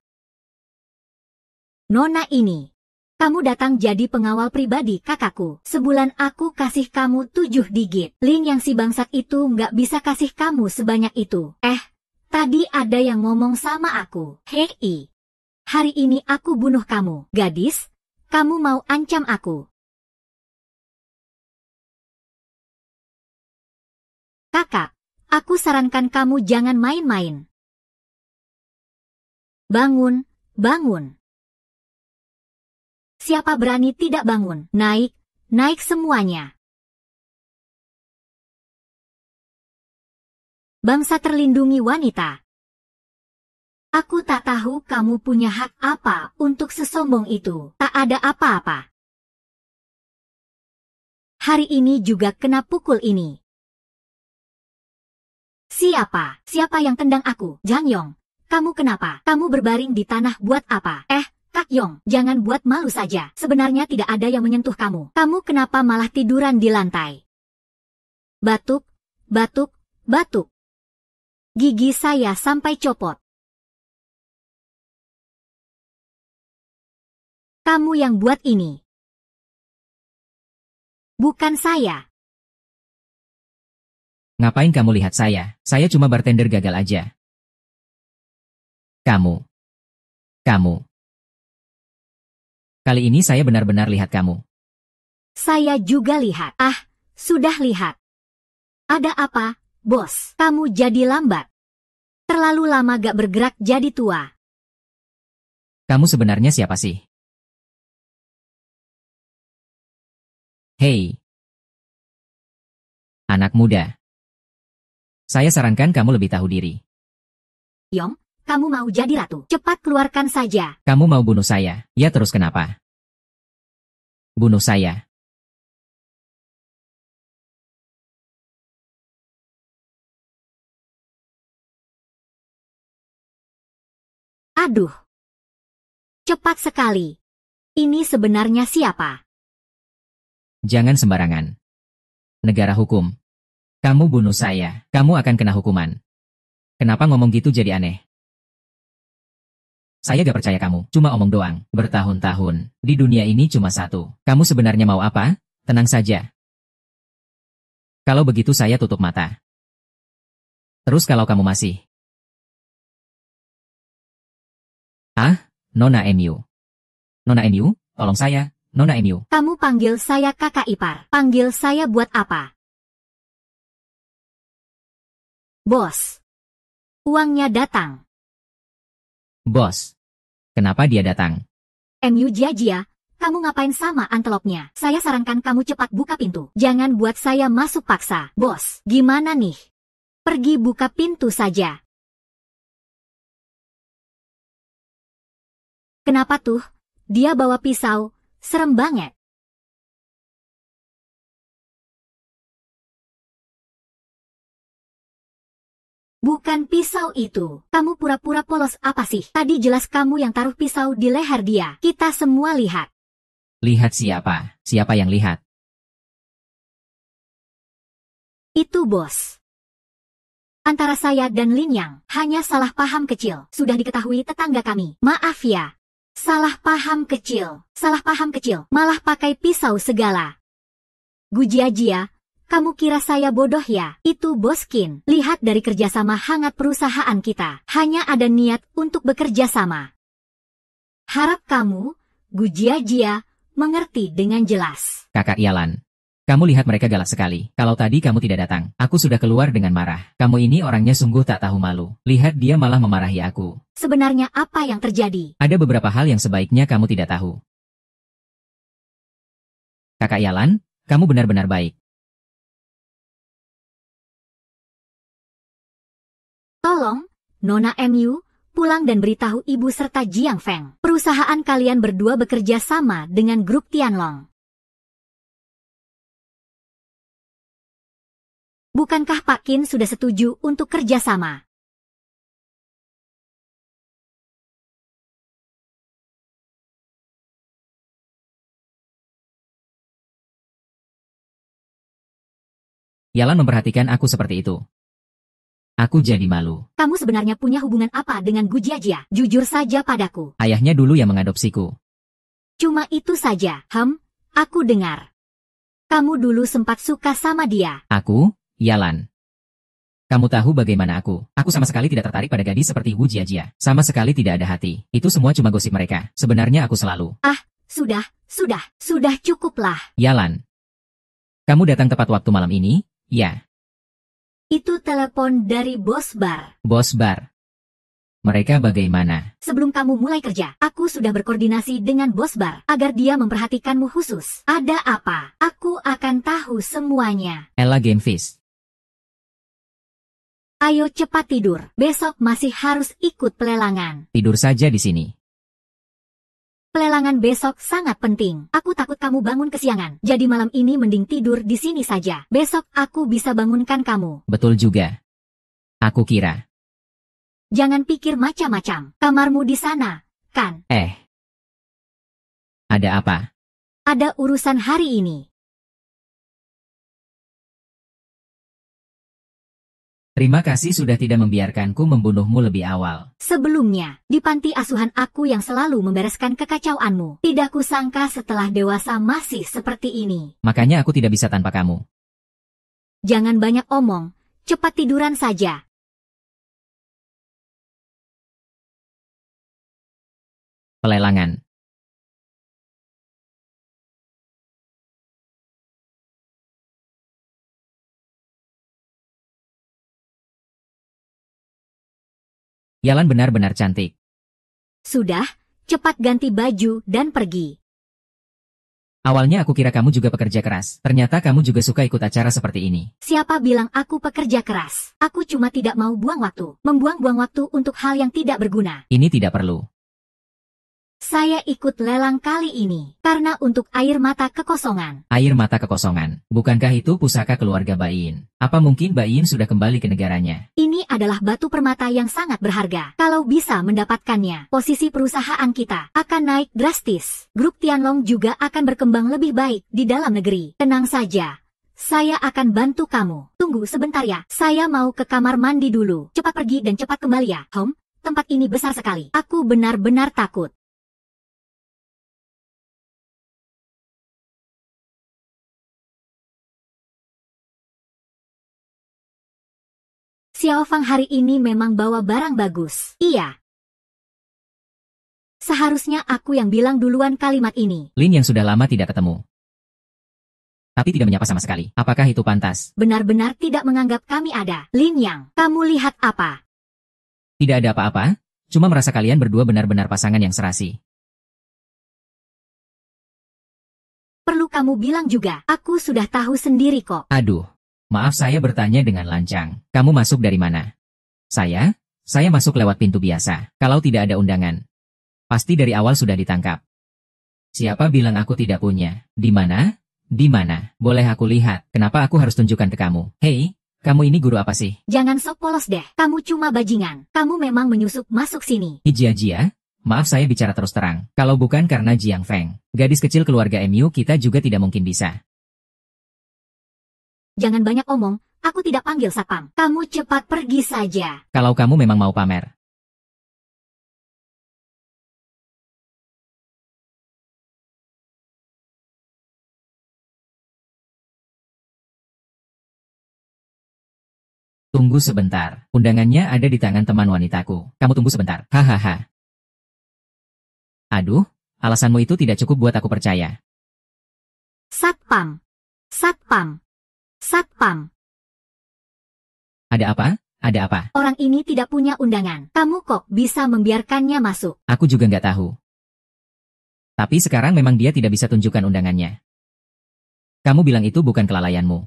Nona ini. Kamu datang jadi pengawal pribadi kakakku. Sebulan aku kasih kamu 7 digit. Lin yang si bangsat itu nggak bisa kasih kamu sebanyak itu. Tadi ada yang ngomong sama aku. Hei. Hari ini aku bunuh kamu. Gadis, kamu mau ancam aku. Kakak, aku sarankan kamu jangan main-main. Bangun, bangun. Siapa berani tidak bangun? Naik, naik semuanya. Bangsa terlindungi wanita. Aku tak tahu kamu punya hak apa untuk sesombong itu. Tak ada apa-apa. Hari ini juga kena pukul ini. Siapa? Siapa yang tendang aku? Jang Yong, kamu kenapa? Kamu berbaring di tanah buat apa? Kak Yong, jangan buat malu saja. Sebenarnya tidak ada yang menyentuh kamu. Kamu kenapa malah tiduran di lantai? Batuk, batuk, batuk. Gigi saya sampai copot. Kamu yang buat ini. Bukan saya. Ngapain kamu lihat saya? Saya cuma bartender gagal aja. Kamu. Kali ini saya benar-benar lihat kamu. Saya juga lihat. Sudah lihat. Ada apa, bos? Kamu jadi lambat. Terlalu lama gak bergerak jadi tua. Kamu sebenarnya siapa sih? Hei. Anak muda. Saya sarankan kamu lebih tahu diri. Yong, kamu mau jadi ratu? Cepat keluarkan saja. Kamu mau bunuh saya? Ya terus kenapa? Bunuh saya. Aduh. Cepat sekali. Ini sebenarnya siapa? Jangan sembarangan. Negara hukum. Kamu bunuh saya, kamu akan kena hukuman. Kenapa ngomong gitu jadi aneh? Saya gak percaya kamu, cuma omong doang. Bertahun-tahun, di dunia ini cuma satu. Kamu sebenarnya mau apa? Tenang saja. Kalau begitu saya tutup mata. Terus kalau kamu masih... Nona MU. Nona MU, tolong saya, Nona MU. Kamu panggil saya kakak ipar. Panggil saya buat apa? Bos. Uangnya datang. Bos. Kenapa dia datang? MU Jia, kamu ngapain sama antelopnya? Saya sarankan kamu cepat buka pintu. Jangan buat saya masuk paksa. Bos, gimana nih? Pergi buka pintu saja. Kenapa tuh? Dia bawa pisau. Serem banget. Bukan pisau itu. Kamu pura-pura polos apa sih? Tadi jelas kamu yang taruh pisau di leher dia. Kita semua lihat. Lihat siapa? Siapa yang lihat? Itu bos. Antara saya dan Lin Yang, hanya salah paham kecil. Sudah diketahui tetangga kami. Maaf ya. Salah paham kecil. Malah pakai pisau segala. Gu Jia, kamu kira saya bodoh ya? Itu Bos Qin. Lihat dari kerjasama hangat perusahaan kita. Hanya ada niat untuk bekerja sama. Harap kamu, Gu Jia, mengerti dengan jelas. Kakak Yalan. Kamu lihat mereka galak sekali. Kalau tadi kamu tidak datang, aku sudah keluar dengan marah. Kamu ini orangnya sungguh tak tahu malu. Lihat dia malah memarahi aku. Sebenarnya apa yang terjadi? Ada beberapa hal yang sebaiknya kamu tidak tahu. Kakak Yalan, kamu benar-benar baik. Tolong, Nona MU, pulang dan beritahu ibu serta Jiang Feng. Perusahaan kalian berdua bekerja sama dengan grup Tianlong. Bukankah Pak Qin sudah setuju untuk kerja sama? Yalan memperhatikan aku seperti itu. Aku jadi malu. Kamu sebenarnya punya hubungan apa dengan Gu Jia? Jujur saja padaku. Ayahnya dulu yang mengadopsiku. Cuma itu saja. Aku dengar. Kamu dulu sempat suka sama dia. Aku? Yalan. Kamu tahu bagaimana aku? Aku sama sekali tidak tertarik pada gadis seperti Wu Jia. Sama sekali tidak ada hati. Itu semua cuma gosip mereka. Sebenarnya aku selalu... Sudah cukuplah. Yalan. Kamu datang tepat waktu malam ini? Ya. Itu telepon dari bos bar. Bos bar. Mereka bagaimana? Sebelum kamu mulai kerja, aku sudah berkoordinasi dengan bos bar agar dia memperhatikanmu khusus. Ada apa? Aku akan tahu semuanya. Ella Gamefish. Ayo cepat tidur. Besok masih harus ikut pelelangan. Tidur saja di sini. Pelelangan besok sangat penting. Aku takut kamu bangun kesiangan. Jadi malam ini mending tidur di sini saja. Besok aku bisa bangunkan kamu. Betul juga. Aku kira. Jangan pikir macam-macam. Kamarmu di sana, kan? Ada apa? Ada urusan hari ini. Terima kasih sudah tidak membiarkanku membunuhmu lebih awal. Sebelumnya, di panti asuhan aku yang selalu membereskan kekacauanmu. Tidak kusangka setelah dewasa masih seperti ini. Makanya aku tidak bisa tanpa kamu. Jangan banyak omong. Cepat tiduran saja. Pelelangan. Yalan benar-benar cantik. Sudah, cepat ganti baju dan pergi. Awalnya aku kira kamu juga pekerja keras. Ternyata kamu juga suka ikut acara seperti ini. Siapa bilang aku pekerja keras? Aku cuma tidak mau buang waktu. Membuang-buang waktu untuk hal yang tidak berguna. Ini tidak perlu. Saya ikut lelang kali ini karena untuk air mata kekosongan. Air mata kekosongan. Bukankah itu pusaka keluarga Bayin? Apa mungkin Bayin sudah kembali ke negaranya? Ini adalah batu permata yang sangat berharga. Kalau bisa mendapatkannya, posisi perusahaan kita akan naik drastis. Grup Tianlong juga akan berkembang lebih baik di dalam negeri. Tenang saja. Saya akan bantu kamu. Tunggu sebentar ya. Saya mau ke kamar mandi dulu. Cepat pergi dan cepat kembali ya. Tempat ini besar sekali. Aku benar-benar takut. Xiao Fang hari ini memang bawa barang bagus. Iya. Seharusnya aku yang bilang duluan kalimat ini. Lin yang sudah lama tidak ketemu. Tapi tidak menyapa sama sekali. Apakah itu pantas? Benar-benar tidak menganggap kami ada. Lin Yang, kamu lihat apa? Tidak ada apa-apa. Cuma merasa kalian berdua benar-benar pasangan yang serasi. Perlu kamu bilang juga. Aku sudah tahu sendiri kok. Aduh. Maaf saya bertanya dengan lancang. Kamu masuk dari mana? Saya masuk lewat pintu biasa. Kalau tidak ada undangan. Pasti dari awal sudah ditangkap. Siapa bilang aku tidak punya? Di mana? Di mana? Boleh aku lihat. Kenapa aku harus tunjukkan ke kamu? Hei, kamu ini guru apa sih? Jangan sok polos deh. Kamu cuma bajingan. Kamu memang menyusup masuk sini. Jia, maaf saya bicara terus terang. Kalau bukan karena Jiang Feng, gadis kecil keluarga MU kita juga tidak mungkin bisa. Jangan banyak omong, aku tidak panggil satpam. Kamu cepat pergi saja. Kalau kamu memang mau pamer. Tunggu sebentar, undangannya ada di tangan teman wanitaku. Kamu tunggu sebentar, hahaha. Aduh, alasanmu itu tidak cukup buat aku percaya. Satpam. Satpam. Satpam. Ada apa? Ada apa? Orang ini tidak punya undangan. Kamu kok bisa membiarkannya masuk? Aku juga nggak tahu. Tapi sekarang memang dia tidak bisa tunjukkan undangannya. Kamu bilang itu bukan kelalaianmu.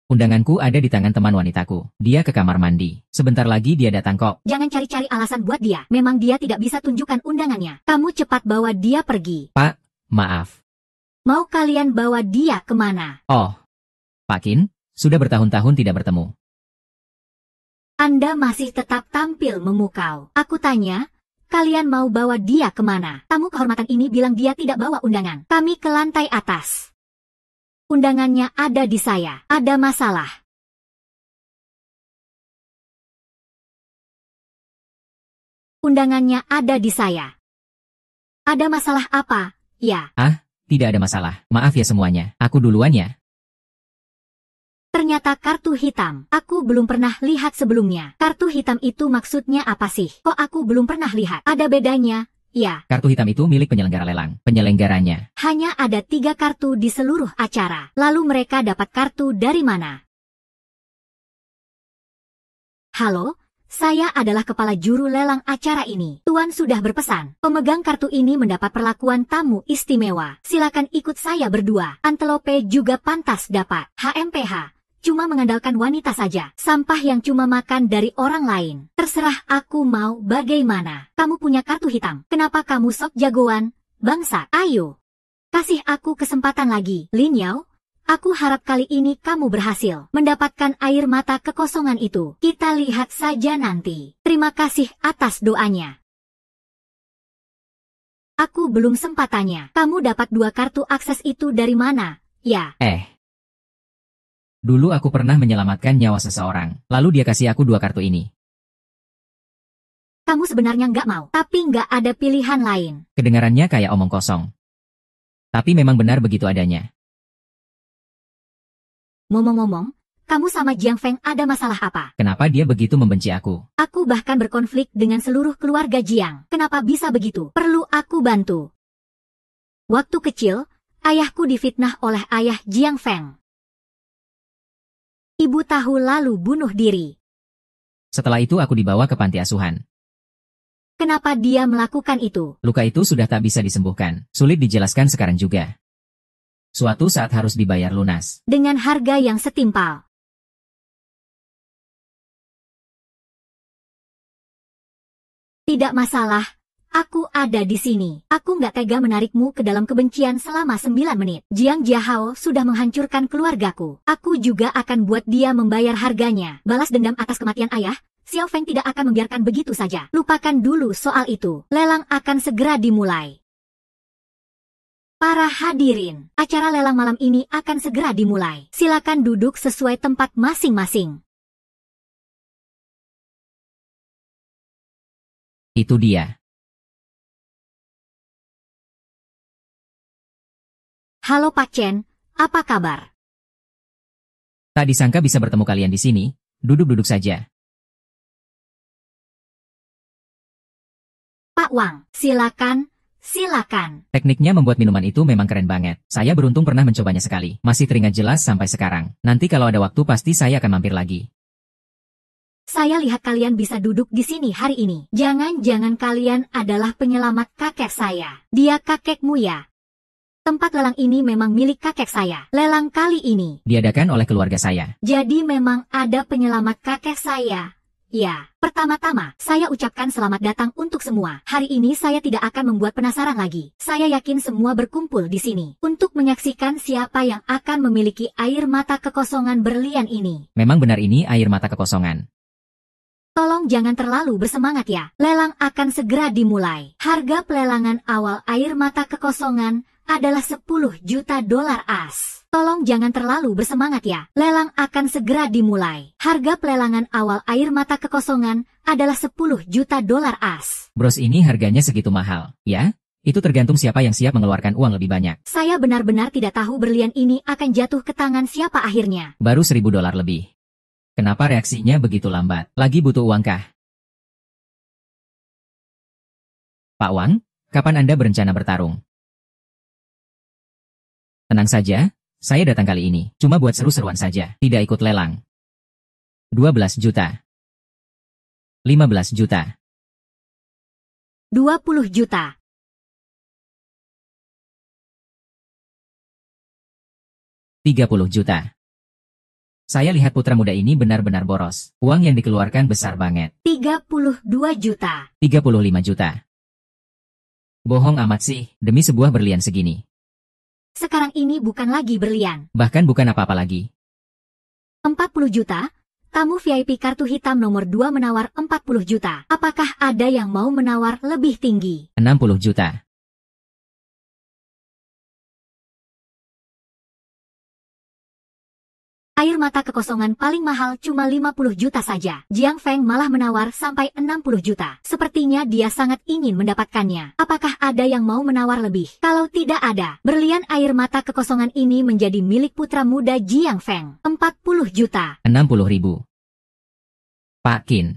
Undanganku ada di tangan teman wanitaku. Dia ke kamar mandi. Sebentar lagi dia datang kok. Jangan cari-cari alasan buat dia. Memang dia tidak bisa tunjukkan undangannya. Kamu cepat bawa dia pergi. Pak, maaf. Mau kalian bawa dia kemana? Oh, Pak Qin, sudah bertahun-tahun tidak bertemu. Anda masih tetap tampil memukau. Aku tanya, kalian mau bawa dia kemana? Tamu kehormatan ini bilang dia tidak bawa undangan. Kami ke lantai atas. Undangannya ada di saya. Ada masalah. Undangannya ada di saya. Ada masalah apa? Ya. Tidak ada masalah. Maaf ya semuanya. Aku duluan ya. Ternyata kartu hitam. Aku belum pernah lihat sebelumnya. Kartu hitam itu maksudnya apa sih? Kok aku belum pernah lihat? Ada bedanya? Ya. Kartu hitam itu milik penyelenggara lelang. Penyelenggaranya. Hanya ada 3 kartu di seluruh acara. Lalu mereka dapat kartu dari mana? Halo, saya adalah kepala juru lelang acara ini. Tuan sudah berpesan. Pemegang kartu ini mendapat perlakuan tamu istimewa. Silakan ikut saya berdua. Antelope juga pantas dapat. HMPH. Cuma mengandalkan wanita saja. Sampah yang cuma makan dari orang lain. Terserah aku mau bagaimana. Kamu punya kartu hitam. Kenapa kamu sok jagoan? Bangsa, ayo. Kasih aku kesempatan lagi. Lin Yao. Aku harap kali ini kamu berhasil mendapatkan air mata kekosongan itu. Kita lihat saja nanti. Terima kasih atas doanya. Aku belum sempat tanya. Kamu dapat 2 kartu akses itu dari mana? Ya. Dulu aku pernah menyelamatkan nyawa seseorang. Lalu dia kasih aku 2 kartu ini. Kamu sebenarnya nggak mau, tapi nggak ada pilihan lain. Kedengarannya kayak omong kosong. Tapi memang benar begitu adanya. Ngomong-ngomong, kamu sama Jiang Feng ada masalah apa? Kenapa dia begitu membenci aku? Aku bahkan berkonflik dengan seluruh keluarga Jiang. Kenapa bisa begitu? Perlu aku bantu. Waktu kecil, ayahku difitnah oleh ayah Jiang Feng. Ibu tahu lalu bunuh diri. Setelah itu aku dibawa ke panti asuhan. Kenapa dia melakukan itu? Luka itu sudah tak bisa disembuhkan. Sulit dijelaskan sekarang juga. Suatu saat harus dibayar lunas. Dengan harga yang setimpal. Tidak masalah, aku ada di sini. Aku nggak tega menarikmu ke dalam kebencian selama 9 menit. Jiang Jiahao sudah menghancurkan keluargaku. Aku juga akan buat dia membayar harganya. Balas dendam atas kematian ayah, Xiao Feng tidak akan membiarkan begitu saja. Lupakan dulu soal itu. Lelang akan segera dimulai. Para hadirin, acara lelang malam ini akan segera dimulai. Silakan duduk sesuai tempat masing-masing. Itu dia. Halo Pak Chen, apa kabar? Tak disangka bisa bertemu kalian di sini. Duduk-duduk saja. Pak Wang, silakan. Silakan. Tekniknya membuat minuman itu memang keren banget. Saya beruntung pernah mencobanya sekali. Masih teringat jelas sampai sekarang. Nanti kalau ada waktu pasti saya akan mampir lagi. Saya lihat kalian bisa duduk di sini hari ini. Jangan-jangan kalian adalah penyelamat kakek saya. Dia kakekmu ya? Tempat lelang ini memang milik kakek saya. Lelang kali ini Diadakan oleh keluarga saya. jadi memang ada penyelamat kakek saya. Ya, pertama-tama, saya ucapkan selamat datang untuk semua. Hari ini saya tidak akan membuat penasaran lagi. Saya yakin semua berkumpul di sini untuk menyaksikan siapa yang akan memiliki air mata kekosongan berlian ini. Memang benar ini air mata kekosongan. Tolong jangan terlalu bersemangat ya. Lelang akan segera dimulai. Harga pelelangan awal air mata kekosongan adalah 10 juta dolar AS. Tolong jangan terlalu bersemangat ya. Lelang akan segera dimulai. Harga pelelangan awal air mata kekosongan adalah 10 juta dolar AS. Bros ini harganya segitu mahal, ya? Itu tergantung siapa yang siap mengeluarkan uang lebih banyak. Saya benar-benar tidak tahu berlian ini akan jatuh ke tangan siapa akhirnya. Baru 1.000 dolar lebih. Kenapa reaksinya begitu lambat? Lagi butuh uang kah? Pak Wang, kapan Anda berencana bertarung? Tenang saja, saya datang kali ini. Cuma buat seru-seruan saja. Tidak ikut lelang. 12 juta. 15 juta. 20 juta. 30 juta. Saya lihat putra muda ini benar-benar boros. Uang yang dikeluarkan besar banget. 32 juta. 35 juta. Bohong amat sih, demi sebuah berlian segini. Sekarang ini bukan lagi berlian. Bahkan bukan apa-apa lagi. 40 juta. Tamu VIP kartu hitam nomor 2 menawar 40 juta. Apakah ada yang mau menawar lebih tinggi? 60 juta. Air mata kekosongan paling mahal cuma 50 juta saja. Jiang Feng malah menawar sampai 60 juta. Sepertinya dia sangat ingin mendapatkannya. Apakah ada yang mau menawar lebih? Kalau tidak ada, berlian air mata kekosongan ini menjadi milik putra muda Jiang Feng. 40 juta. 60.000. Pak Qin.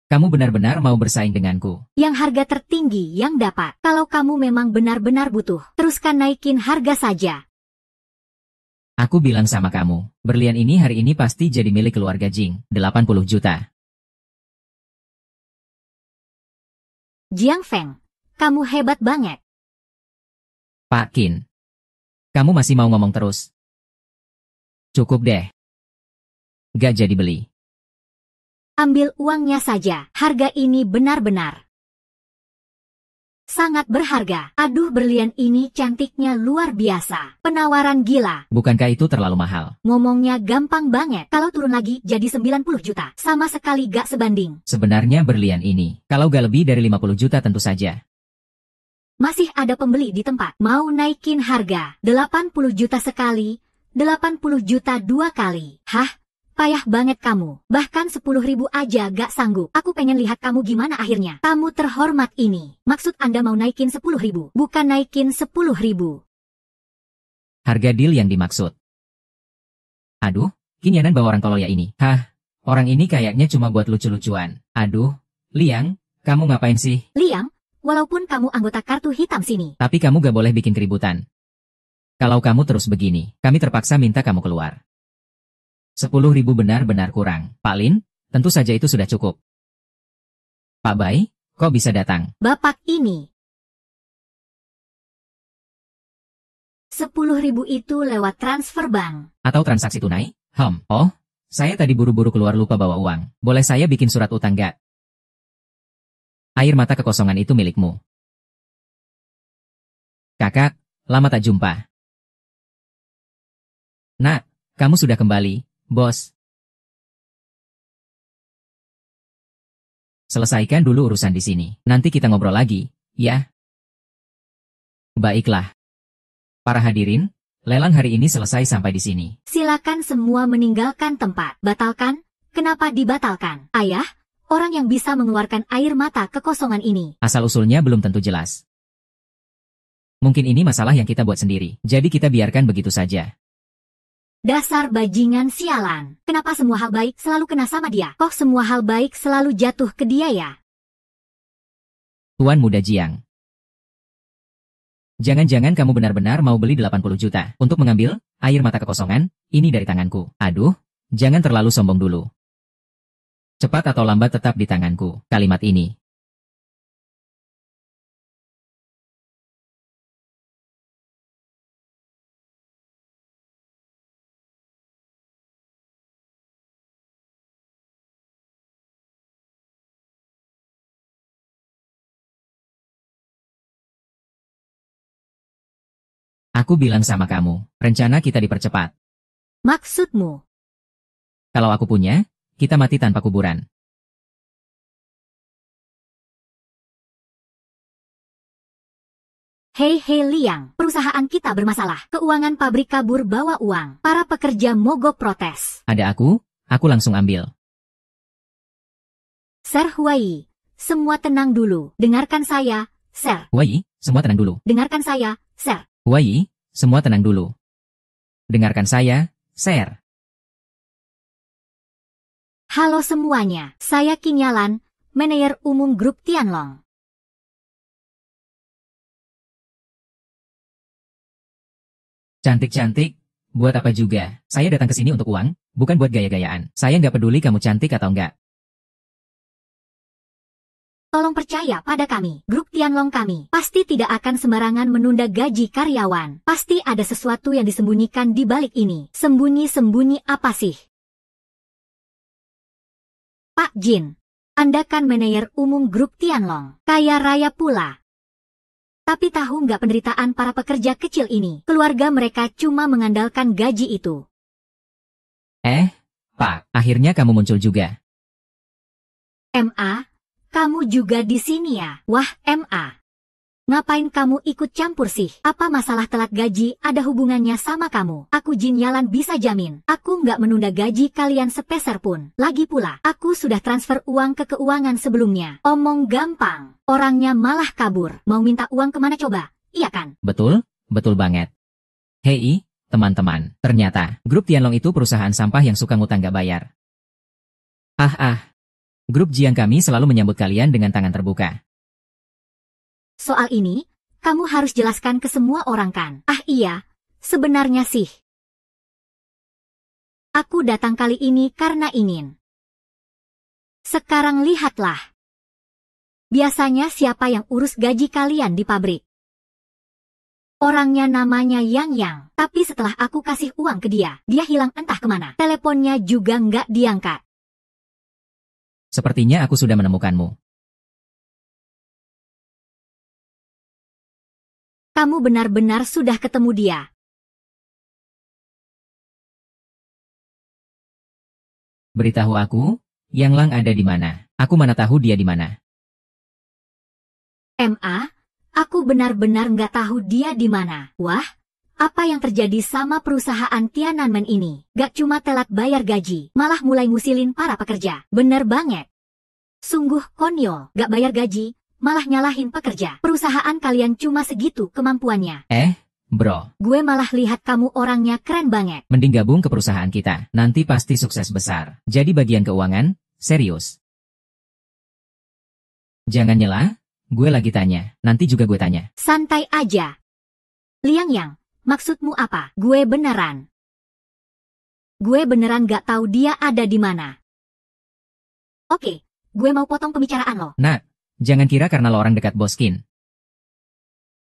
Kamu benar-benar mau bersaing denganku. Yang harga tertinggi yang dapat. Kalau kamu memang benar-benar butuh, teruskan naikin harga saja. Aku bilang sama kamu, berlian ini hari ini pasti jadi milik keluarga Jing, 80 juta. Jiang Feng, kamu hebat banget. Pak Qin, kamu masih mau ngomong terus? Cukup deh. Gak jadi beli. Ambil uangnya saja, harga ini benar-benar sangat berharga. Aduh, berlian ini cantiknya luar biasa. Penawaran gila. Bukankah itu terlalu mahal? Ngomongnya gampang banget. Kalau turun lagi jadi 90 juta. Sama sekali gak sebanding. Sebenarnya berlian ini, kalau gak lebih dari 50 juta tentu saja. Masih ada pembeli di tempat. Mau naikin harga. 80 juta sekali. 80 juta 2 kali. Hah? Payah banget kamu. Bahkan 10.000 aja gak sanggup. Aku pengen lihat kamu gimana akhirnya. Tamu terhormat ini. Maksud Anda mau naikin 10.000, bukan naikin 10.000. Harga deal yang dimaksud. Aduh, kinyanan bawa orang tolol ya ini. Hah, orang ini kayaknya cuma buat lucu-lucuan. Aduh, Liang, kamu ngapain sih? Liang, walaupun kamu anggota kartu hitam sini. Tapi kamu gak boleh bikin keributan. Kalau kamu terus begini, kami terpaksa minta kamu keluar. 10.000 benar-benar kurang. Pak Lin, tentu saja itu sudah cukup. Pak Bai, kok bisa datang? Bapak ini. 10.000 itu lewat transfer bank. Atau transaksi tunai? Oh, saya tadi buru-buru keluar lupa bawa uang. Boleh saya bikin surat utang gak? Air mata kekosongan itu milikmu. Kakak, lama tak jumpa. Nak, kamu sudah kembali. Bos. Selesaikan dulu urusan di sini. Nanti kita ngobrol lagi, ya? Baiklah. Para hadirin, lelang hari ini selesai sampai di sini. Silakan semua meninggalkan tempat. Batalkan? Kenapa dibatalkan? Ayah, orang yang bisa mengeluarkan air mata kekosongan ini. Asal-usulnya belum tentu jelas. Mungkin ini masalah yang kita buat sendiri. Jadi kita biarkan begitu saja. Dasar bajingan sialan. Kenapa semua hal baik selalu kena sama dia? Kok semua hal baik selalu jatuh ke dia ya? Tuan Muda Jiang. Jangan-jangan kamu benar-benar mau beli 80 juta untuk mengambil air mata kekosongan ini dari tanganku. Aduh, jangan terlalu sombong dulu. Cepat atau lambat tetap di tanganku. Kalimat ini. Aku bilang sama kamu, rencana kita dipercepat. Maksudmu? Kalau aku punya, kita mati tanpa kuburan. Hei Liang, perusahaan kita bermasalah. Keuangan pabrik kabur bawa uang. Para pekerja mogok protes. Ada aku langsung ambil. Sir Huai, semua tenang dulu. Dengarkan saya, Sir. Huai, semua tenang dulu. Dengarkan saya, Sir. Huai, semua tenang dulu. Dengarkan saya, Sir. Halo semuanya, saya Kinyalan, manajer umum grup Tianlong. Cantik-cantik, buat apa juga? Saya datang ke sini untuk uang, bukan buat gaya-gayaan. Saya nggak peduli kamu cantik atau enggak. Tolong percaya pada kami, grup Tianlong kami pasti tidak akan sembarangan menunda gaji karyawan. Pasti ada sesuatu yang disembunyikan di balik ini. Sembunyi-sembunyi apa sih? Pak Jin, Anda kan manajer umum grup Tianlong, kaya raya pula. Tapi tahu nggak penderitaan para pekerja kecil ini? Keluarga mereka cuma mengandalkan gaji itu. Pak, akhirnya kamu muncul juga. MA, kamu juga di sini ya? Wah, MA. Ngapain kamu ikut campur sih? Apa masalah telat gaji ada hubungannya sama kamu? Aku Jin Yalan bisa jamin, aku nggak menunda gaji kalian sepeser pun. Lagi pula, aku sudah transfer uang ke keuangan sebelumnya. Omong gampang, orangnya malah kabur. Mau minta uang kemana coba? Iya kan? Betul, betul banget. Hei, teman-teman, ternyata grup Tianlong itu perusahaan sampah yang suka ngutang gak bayar. Grup Jiang kami selalu menyambut kalian dengan tangan terbuka. Soal ini, kamu harus jelaskan ke semua orang kan? Ah iya, sebenarnya sih. Aku datang kali ini karena ingin. Sekarang lihatlah. Biasanya siapa yang urus gaji kalian di pabrik? Orangnya namanya Yang, tapi setelah aku kasih uang ke dia hilang entah kemana. Teleponnya juga nggak diangkat. Sepertinya aku sudah menemukanmu. Kamu benar-benar sudah ketemu dia. Beritahu aku, Yang Lang ada di mana? Aku mana tahu dia di mana. Aku benar-benar nggak tahu dia di mana. Wah, apa yang terjadi sama perusahaan Tiananmen ini? Gak cuma telat bayar gaji, malah mulai ngusilin para pekerja. Bener banget. Sungguh konyol, gak bayar gaji, malah nyalahin pekerja. Perusahaan kalian cuma segitu kemampuannya. Bro. Gue malah lihat kamu orangnya keren banget. Mending gabung ke perusahaan kita, nanti pasti sukses besar. Jadi bagian keuangan, serius. Jangan nyela, gue lagi tanya, nanti juga gue tanya. Santai aja. Yang, maksudmu apa? Gue beneran gak tahu dia ada di mana. Oke, gue mau potong pembicaraan lo. Nah, jangan kira karena lo orang dekat Boskin.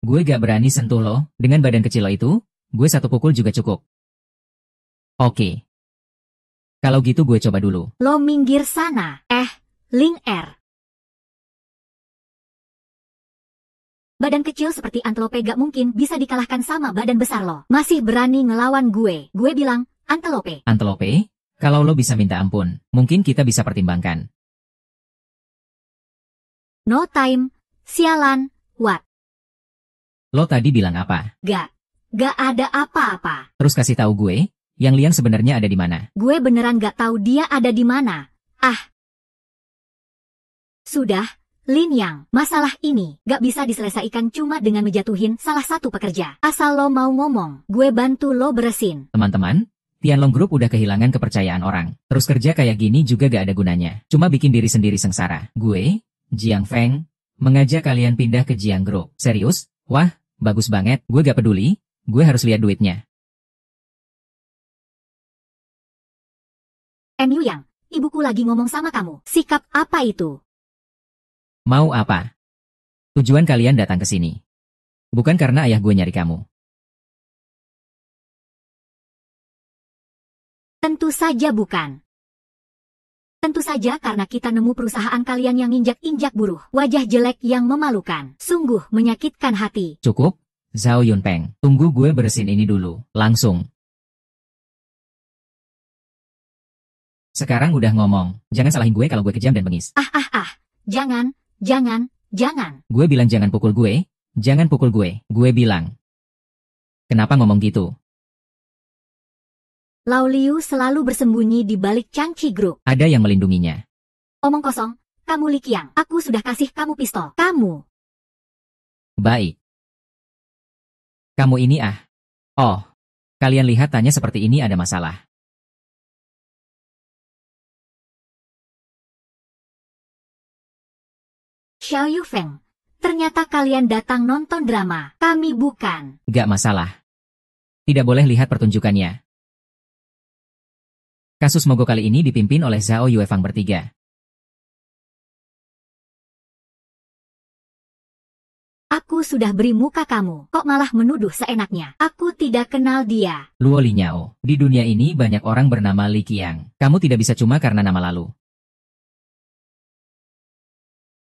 Gue gak berani sentuh lo, dengan badan kecil lo itu, gue satu pukul juga cukup. Oke. Kalau gitu gue coba dulu. Lo minggir sana. Ling Er. Badan kecil seperti antelope gak mungkin bisa dikalahkan sama badan besar lo. Masih berani ngelawan gue. Gue bilang, antelope. Antelope? Kalau lo bisa minta ampun, mungkin kita bisa pertimbangkan. No time. Sialan. What? Lo tadi bilang apa? Gak ada apa-apa. Terus kasih tahu gue, Yang Liang sebenarnya ada di mana? Gue beneran gak tahu dia ada di mana. Sudah, Lin Yang, masalah ini gak bisa diselesaikan cuma dengan menjatuhin salah satu pekerja. Asal lo mau ngomong, gue bantu lo beresin. Teman-teman, Tianlong Group udah kehilangan kepercayaan orang. Terus kerja kayak gini juga gak ada gunanya. Cuma bikin diri sendiri sengsara. Gue, Jiang Feng, mengajak kalian pindah ke Jiang Group. Serius? Wah, bagus banget. Gue gak peduli, gue harus lihat duitnya. Yang, ibuku lagi ngomong sama kamu. Sikap apa itu? Mau apa? Tujuan kalian datang ke sini. Bukan karena ayah gue nyari kamu. Tentu saja bukan. Tentu saja karena kita nemu perusahaan kalian yang injak-injak buruh. Wajah jelek yang memalukan. Sungguh menyakitkan hati. Cukup, Zhao Yunpeng. Tunggu gue beresin ini dulu. Langsung. Sekarang udah ngomong. Jangan salahin gue kalau gue kejam dan bengis. Jangan. Gue bilang jangan pukul gue. Jangan pukul gue. Gue bilang. Kenapa ngomong gitu? Lao Liu selalu bersembunyi di balik Changqi Group. Ada yang melindunginya. Omong kosong. Kamu Li Qiang. Aku sudah kasih kamu pistol. Kamu. Baik. Kamu ini Oh. Kalian lihat tanya seperti ini ada masalah. Xiao Yufeng, ternyata kalian datang nonton drama. Kami bukan. Gak masalah. Tidak boleh lihat pertunjukannya. Kasus mogok kali ini dipimpin oleh Zhao Yuefang bertiga. Aku sudah beri muka kamu, kok malah menuduh seenaknya. Aku tidak kenal dia. Luo Linyao, di dunia ini banyak orang bernama Li Qiang. Kamu tidak bisa cuma karena nama lalu.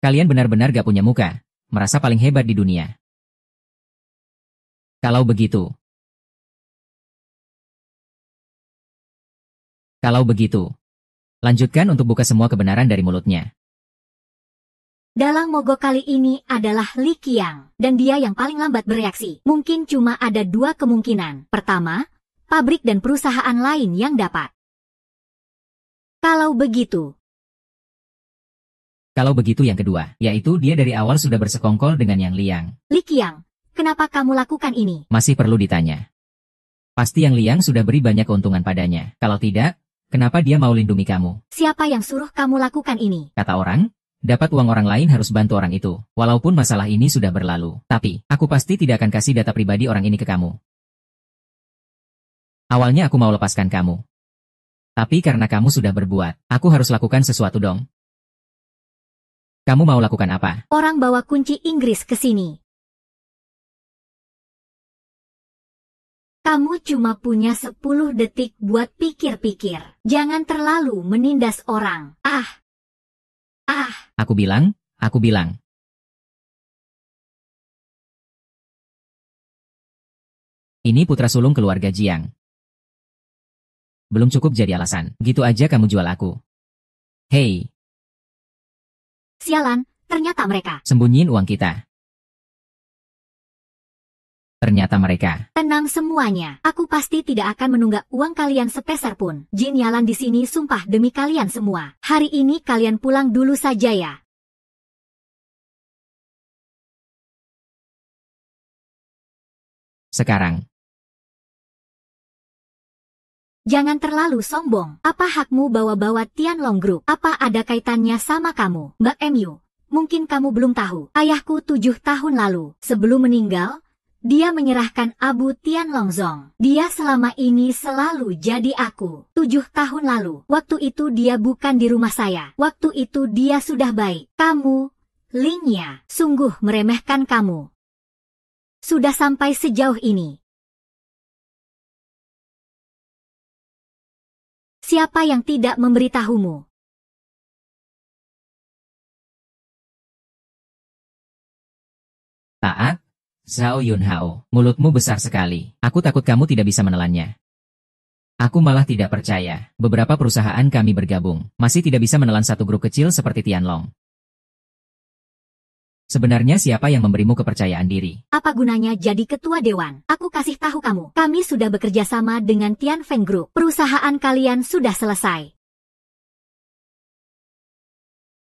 Kalian benar-benar gak punya muka, merasa paling hebat di dunia. Kalau begitu, lanjutkan untuk buka semua kebenaran dari mulutnya. Dalang mogok kali ini adalah Li Qiang, dan dia yang paling lambat bereaksi. Mungkin cuma ada dua kemungkinan. Pertama, pabrik dan perusahaan lain yang dapat. Kalau begitu yang kedua, yaitu dia dari awal sudah bersekongkol dengan Yang Liang. Li Qiang, kenapa kamu lakukan ini? Masih perlu ditanya. Pasti Yang Liang sudah beri banyak keuntungan padanya. Kalau tidak, Kenapa dia mau lindungi kamu? Siapa yang suruh kamu lakukan ini? Kata orang, dapat uang orang lain harus bantu orang itu. Walaupun masalah ini sudah berlalu. Tapi, aku pasti tidak akan kasih data pribadi orang ini ke kamu. Awalnya aku mau lepaskan kamu. Tapi karena kamu sudah berbuat, aku harus lakukan sesuatu dong. Kamu mau lakukan apa? Orang bawa kunci Inggris ke sini. Kamu cuma punya 10 detik buat pikir-pikir. Jangan terlalu menindas orang. Aku bilang. Ini putra sulung keluarga Jiang. Belum cukup jadi alasan. Gitu aja kamu jual aku. Hei, Sialan, ternyata mereka. sembunyiin uang kita. Ternyata mereka. Tenang semuanya. Aku pasti tidak akan menunggak uang kalian sepeser pun. Jin Yalan di sini sumpah demi kalian semua. Hari ini kalian pulang dulu saja ya. Sekarang. Jangan terlalu sombong. Apa hakmu bawa-bawa Tianlong Group? Apa ada kaitannya sama kamu, Mbak MU? Mungkin kamu belum tahu. Ayahku 7 tahun lalu, sebelum meninggal, dia menyerahkan Abu Tianlongzong. Dia selama ini selalu jadi aku. 7 tahun lalu, waktu itu dia bukan di rumah saya. Waktu itu dia sudah baik. Kamu, Lingya, sungguh meremehkan kamu. Sudah sampai sejauh ini. Siapa yang tidak memberitahumu? Taat? Zhao Yunhao, mulutmu besar sekali. Aku takut kamu tidak bisa menelannya. Aku malah tidak percaya. Beberapa perusahaan kami bergabung, masih tidak bisa menelan satu grup kecil seperti Tianlong. Sebenarnya siapa yang memberimu kepercayaan diri? Apa gunanya jadi ketua dewan? Aku kasih tahu kamu, kami sudah bekerja sama dengan Tianfeng Group. Perusahaan kalian sudah selesai.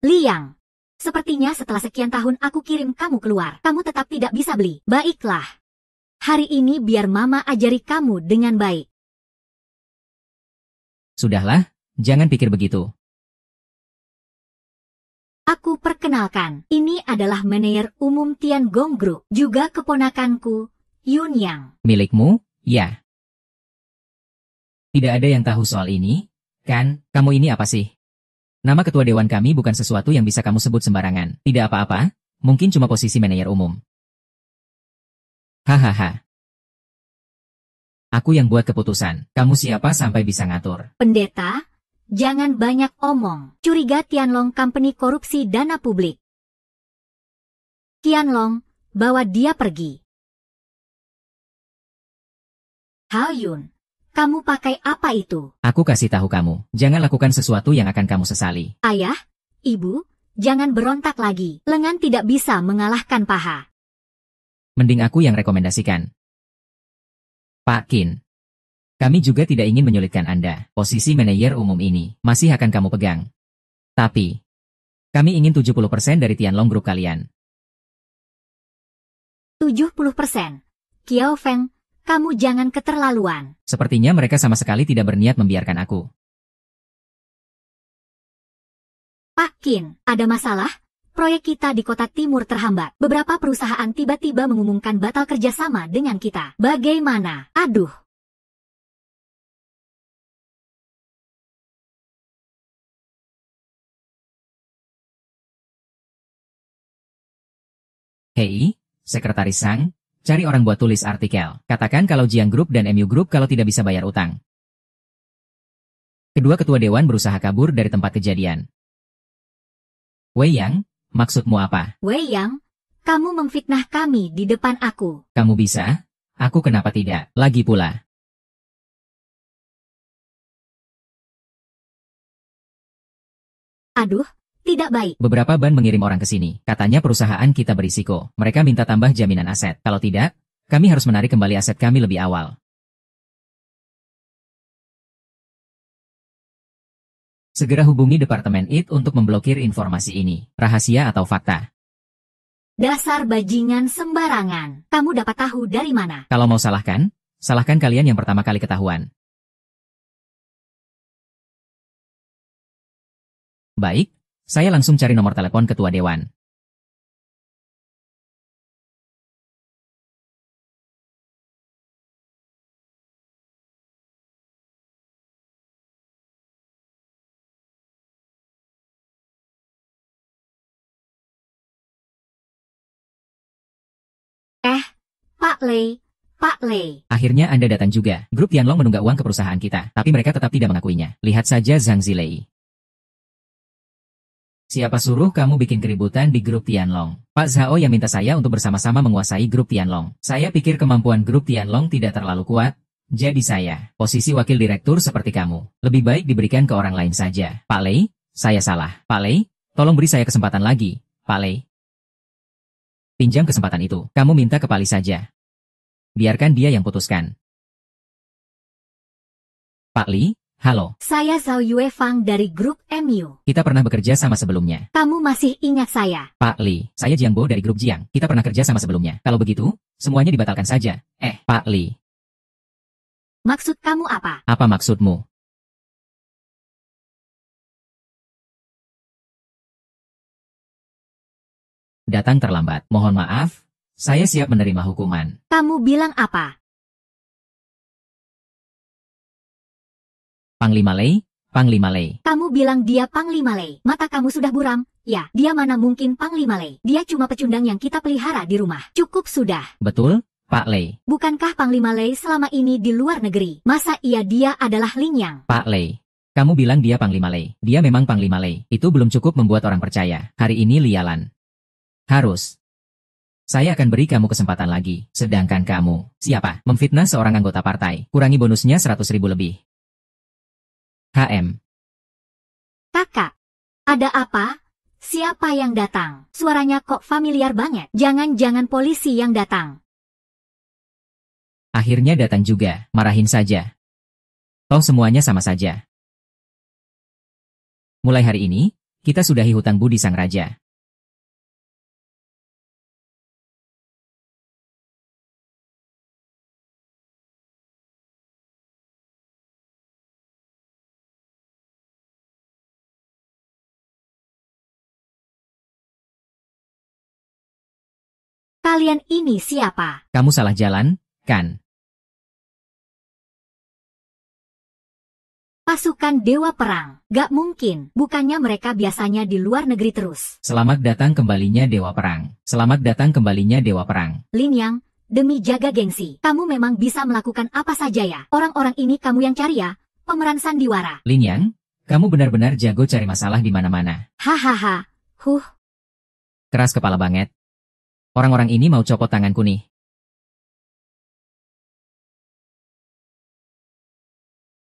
Liang, sepertinya setelah sekian tahun aku kirim kamu keluar, kamu tetap tidak bisa beli. Baiklah. Hari ini biar mama ajari kamu dengan baik. Sudahlah, jangan pikir begitu. Aku perkenalkan, ini adalah manajer umum Tiangong Group, juga keponakanku, Yun Yang. Milikmu? Ya. Tidak ada yang tahu soal ini, kan? Kamu ini apa sih? Nama ketua dewan kami bukan sesuatu yang bisa kamu sebut sembarangan. Tidak apa-apa, mungkin cuma posisi manajer umum. Hahaha. Aku yang buat keputusan. Kamu siapa sampai bisa ngatur? Pendeta, jangan banyak omong. Curiga Tianlong Company korupsi dana publik. Tianlong, bawa dia pergi. Hao Yun, kamu pakai apa itu? Aku kasih tahu kamu, jangan lakukan sesuatu yang akan kamu sesali. Ayah, ibu, jangan berontak lagi. Lengan tidak bisa mengalahkan paha. Mending aku yang rekomendasikan. Pak Qin. Kami juga tidak ingin menyulitkan Anda. Posisi manajer umum ini masih akan kamu pegang. Tapi, kami ingin 70% dari Tianlong Group kalian. 70%. Kiao Feng, kamu jangan keterlaluan. Sepertinya mereka sama sekali tidak berniat membiarkan aku. Pak Qin, ada masalah? Proyek kita di kota timur terhambat. Beberapa perusahaan tiba-tiba mengumumkan batal kerjasama dengan kita. Bagaimana? Aduh. Hei, Sekretaris Sang, cari orang buat tulis artikel. Katakan kalau Jiang Group dan MU Group kalau tidak bisa bayar utang. Kedua ketua dewan berusaha kabur dari tempat kejadian. Wei Yang, maksudmu apa? Wei Yang, kamu memfitnah kami di depan aku. Kamu bisa? Aku kenapa tidak? Lagi pula. Aduh, tidak baik. Beberapa ban mengirim orang ke sini. Katanya perusahaan kita berisiko. Mereka minta tambah jaminan aset. Kalau tidak, kami harus menarik kembali aset kami lebih awal. Segera hubungi Departemen IT untuk memblokir informasi ini. Rahasia atau fakta? Dasar bajingan sembarangan. Kamu dapat tahu dari mana? Kalau mau salahkan, salahkan kalian yang pertama kali ketahuan. Baik, saya langsung cari nomor telepon ketua dewan. Pak Lei, Pak Lei. Akhirnya Anda datang juga. Grup Tianlong menunggak uang ke perusahaan kita, tapi mereka tetap tidak mengakuinya. Lihat saja Zhang Zilei. Siapa suruh kamu bikin keributan di grup Tianlong? Pak Zhao yang minta saya untuk bersama-sama menguasai grup Tianlong. Saya pikir kemampuan grup Tianlong tidak terlalu kuat, jadi saya, posisi wakil direktur seperti kamu, lebih baik diberikan ke orang lain saja. Pak Lei, saya salah. Pak Lei, tolong beri saya kesempatan lagi, Pak Lei. Pinjam kesempatan itu, kamu minta ke Pali saja. Biarkan dia yang putuskan. Pak Li, halo. Saya Zhao Yuefang dari grup MU. Kita pernah bekerja sama sebelumnya. Kamu masih ingat saya? Pak Li, saya Jiang Bo dari grup Jiang. Kita pernah kerja sama sebelumnya. Kalau begitu, semuanya dibatalkan saja. Pak Li. Maksud kamu apa? Apa maksudmu? Datang terlambat. Mohon maaf, saya siap menerima hukuman. Kamu bilang apa? Panglima Lei, Panglima Lei. Kamu bilang dia Panglima Lei. Mata kamu sudah buram? Ya, dia mana mungkin Panglima Lei. Dia cuma pecundang yang kita pelihara di rumah. Cukup sudah. Betul, Pak Lei. Bukankah Panglima Lei selama ini di luar negeri? Masa dia adalah Lin Yang? Pak Lei. Kamu bilang dia Panglima Lei. Dia memang Panglima Lei. Itu belum cukup membuat orang percaya. Hari ini Lialan. Harus. Saya akan beri kamu kesempatan lagi. Sedangkan kamu, siapa? Memfitnah seorang anggota partai. Kurangi bonusnya 100.000 lebih. HM. Kakak, ada apa? Siapa yang datang? Suaranya kok familiar banget. Jangan-jangan polisi yang datang. Akhirnya datang juga. Marahin saja. Toh semuanya sama saja. Mulai hari ini, kita sudahi hutang budi sang raja. Kalian ini siapa? Kamu salah jalan, kan? Pasukan Dewa Perang. Gak mungkin, bukannya mereka biasanya di luar negeri terus. Selamat datang kembalinya Dewa Perang. Selamat datang kembalinya Dewa Perang. Lin Yang, demi jaga gengsi, kamu memang bisa melakukan apa saja ya. Orang-orang ini kamu yang cari ya, pemeran sandiwara. Lin Yang, kamu benar-benar jago cari masalah di mana-mana. Hahaha, Keras kepala banget. Orang-orang ini mau copot tanganku nih.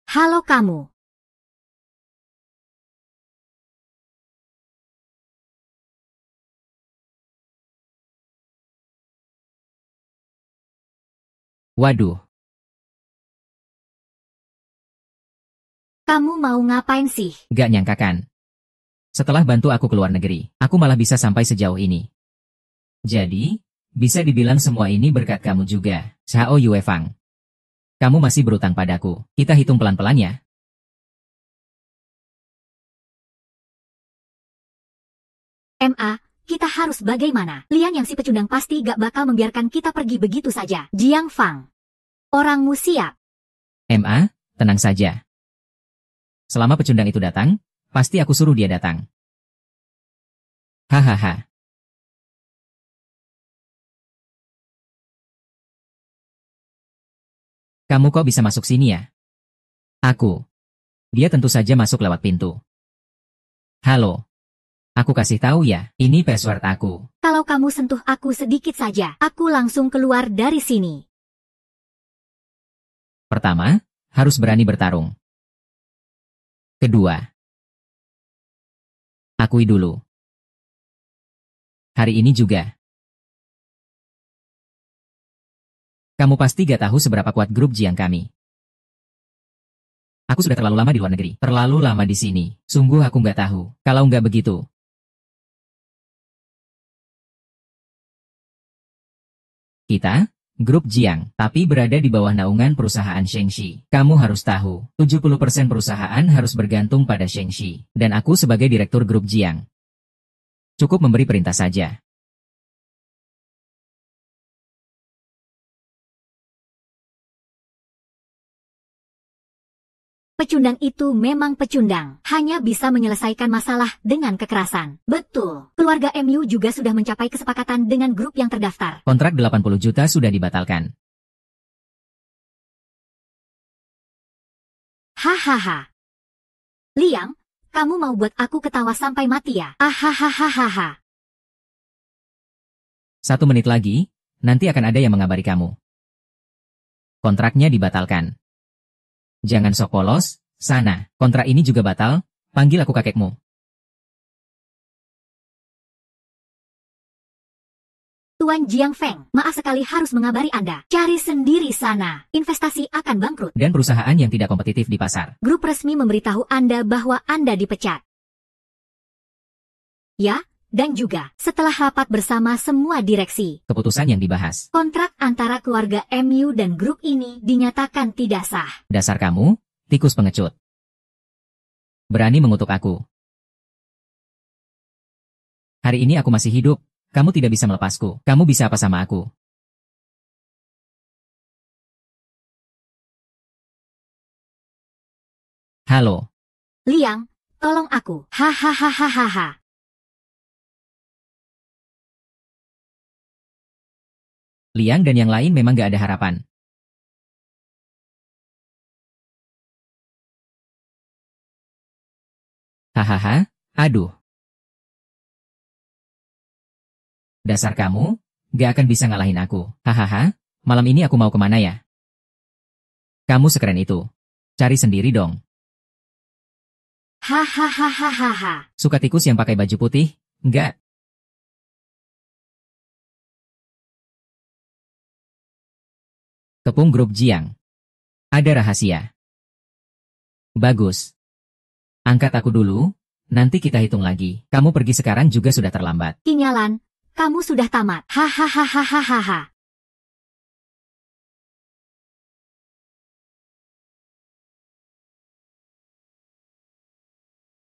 Halo kamu. Waduh. Kamu mau ngapain sih? Gak nyangka kan? Setelah bantu aku keluar negeri, aku malah bisa sampai sejauh ini. Jadi, bisa dibilang semua ini berkat kamu juga, Zhao Yuefang. Kamu masih berutang padaku. Kita hitung pelan-pelan ya. Kita harus bagaimana? Lian yang si pecundang pasti gak bakal membiarkan kita pergi begitu saja. Jiang Fang. Orangmu siap. Tenang saja. Selama pecundang itu datang, pasti aku suruh dia datang. Hahaha. Kamu kok bisa masuk sini ya? Aku. Dia tentu saja masuk lewat pintu. Halo. Aku kasih tahu ya, ini password aku. Kalau kamu sentuh aku sedikit saja, aku langsung keluar dari sini. Pertama, harus berani bertarung. Kedua, akui dulu. Hari ini juga. Kamu pasti gak tahu seberapa kuat grup Jiang kami. Aku sudah terlalu lama di luar negeri. Terlalu lama di sini. Sungguh aku gak tahu. Kalau nggak begitu. Kita Grup Jiang, tapi berada di bawah naungan perusahaan Shengxi. Kamu harus tahu, 70% perusahaan harus bergantung pada Shengxi. Dan aku sebagai direktur grup Jiang. Cukup memberi perintah saja. Pecundang itu memang pecundang, hanya bisa menyelesaikan masalah dengan kekerasan. Betul, keluarga MU juga sudah mencapai kesepakatan dengan grup yang terdaftar. Kontrak 80 juta sudah dibatalkan. Hahaha. Liang, kamu mau buat aku ketawa sampai mati ya? Ahahaha. 1 menit lagi, nanti akan ada yang mengabari kamu. Kontraknya dibatalkan. Jangan sok polos, sana. Kontrak ini juga batal, panggil aku kakekmu. Tuan Jiang Feng, maaf sekali harus mengabari Anda. Cari sendiri sana, investasi akan bangkrut. Dan perusahaan yang tidak kompetitif di pasar. Grup resmi memberitahu Anda bahwa Anda dipecat. Ya, dan juga setelah rapat bersama semua direksi. Keputusan yang dibahas. Kontrak antara keluarga MU dan grup ini dinyatakan tidak sah. Dasar kamu, tikus pengecut. Berani mengutuk aku. Hari ini aku masih hidup, kamu tidak bisa melepasku. Kamu bisa apa sama aku? Halo. Liang, tolong aku. Hahaha. Liang dan yang lain memang gak ada harapan. Hahaha, aduh. Dasar kamu, gak akan bisa ngalahin aku. Hahaha, malam ini aku mau kemana ya? Kamu sekeren itu. Cari sendiri dong. Hahaha. Suka tikus yang pakai baju putih? Enggak. Tepung grup Jiang. Ada rahasia. Bagus. Angkat aku dulu, nanti kita hitung lagi. Kamu pergi sekarang juga sudah terlambat. Kinyalan, kamu sudah tamat. Hahaha.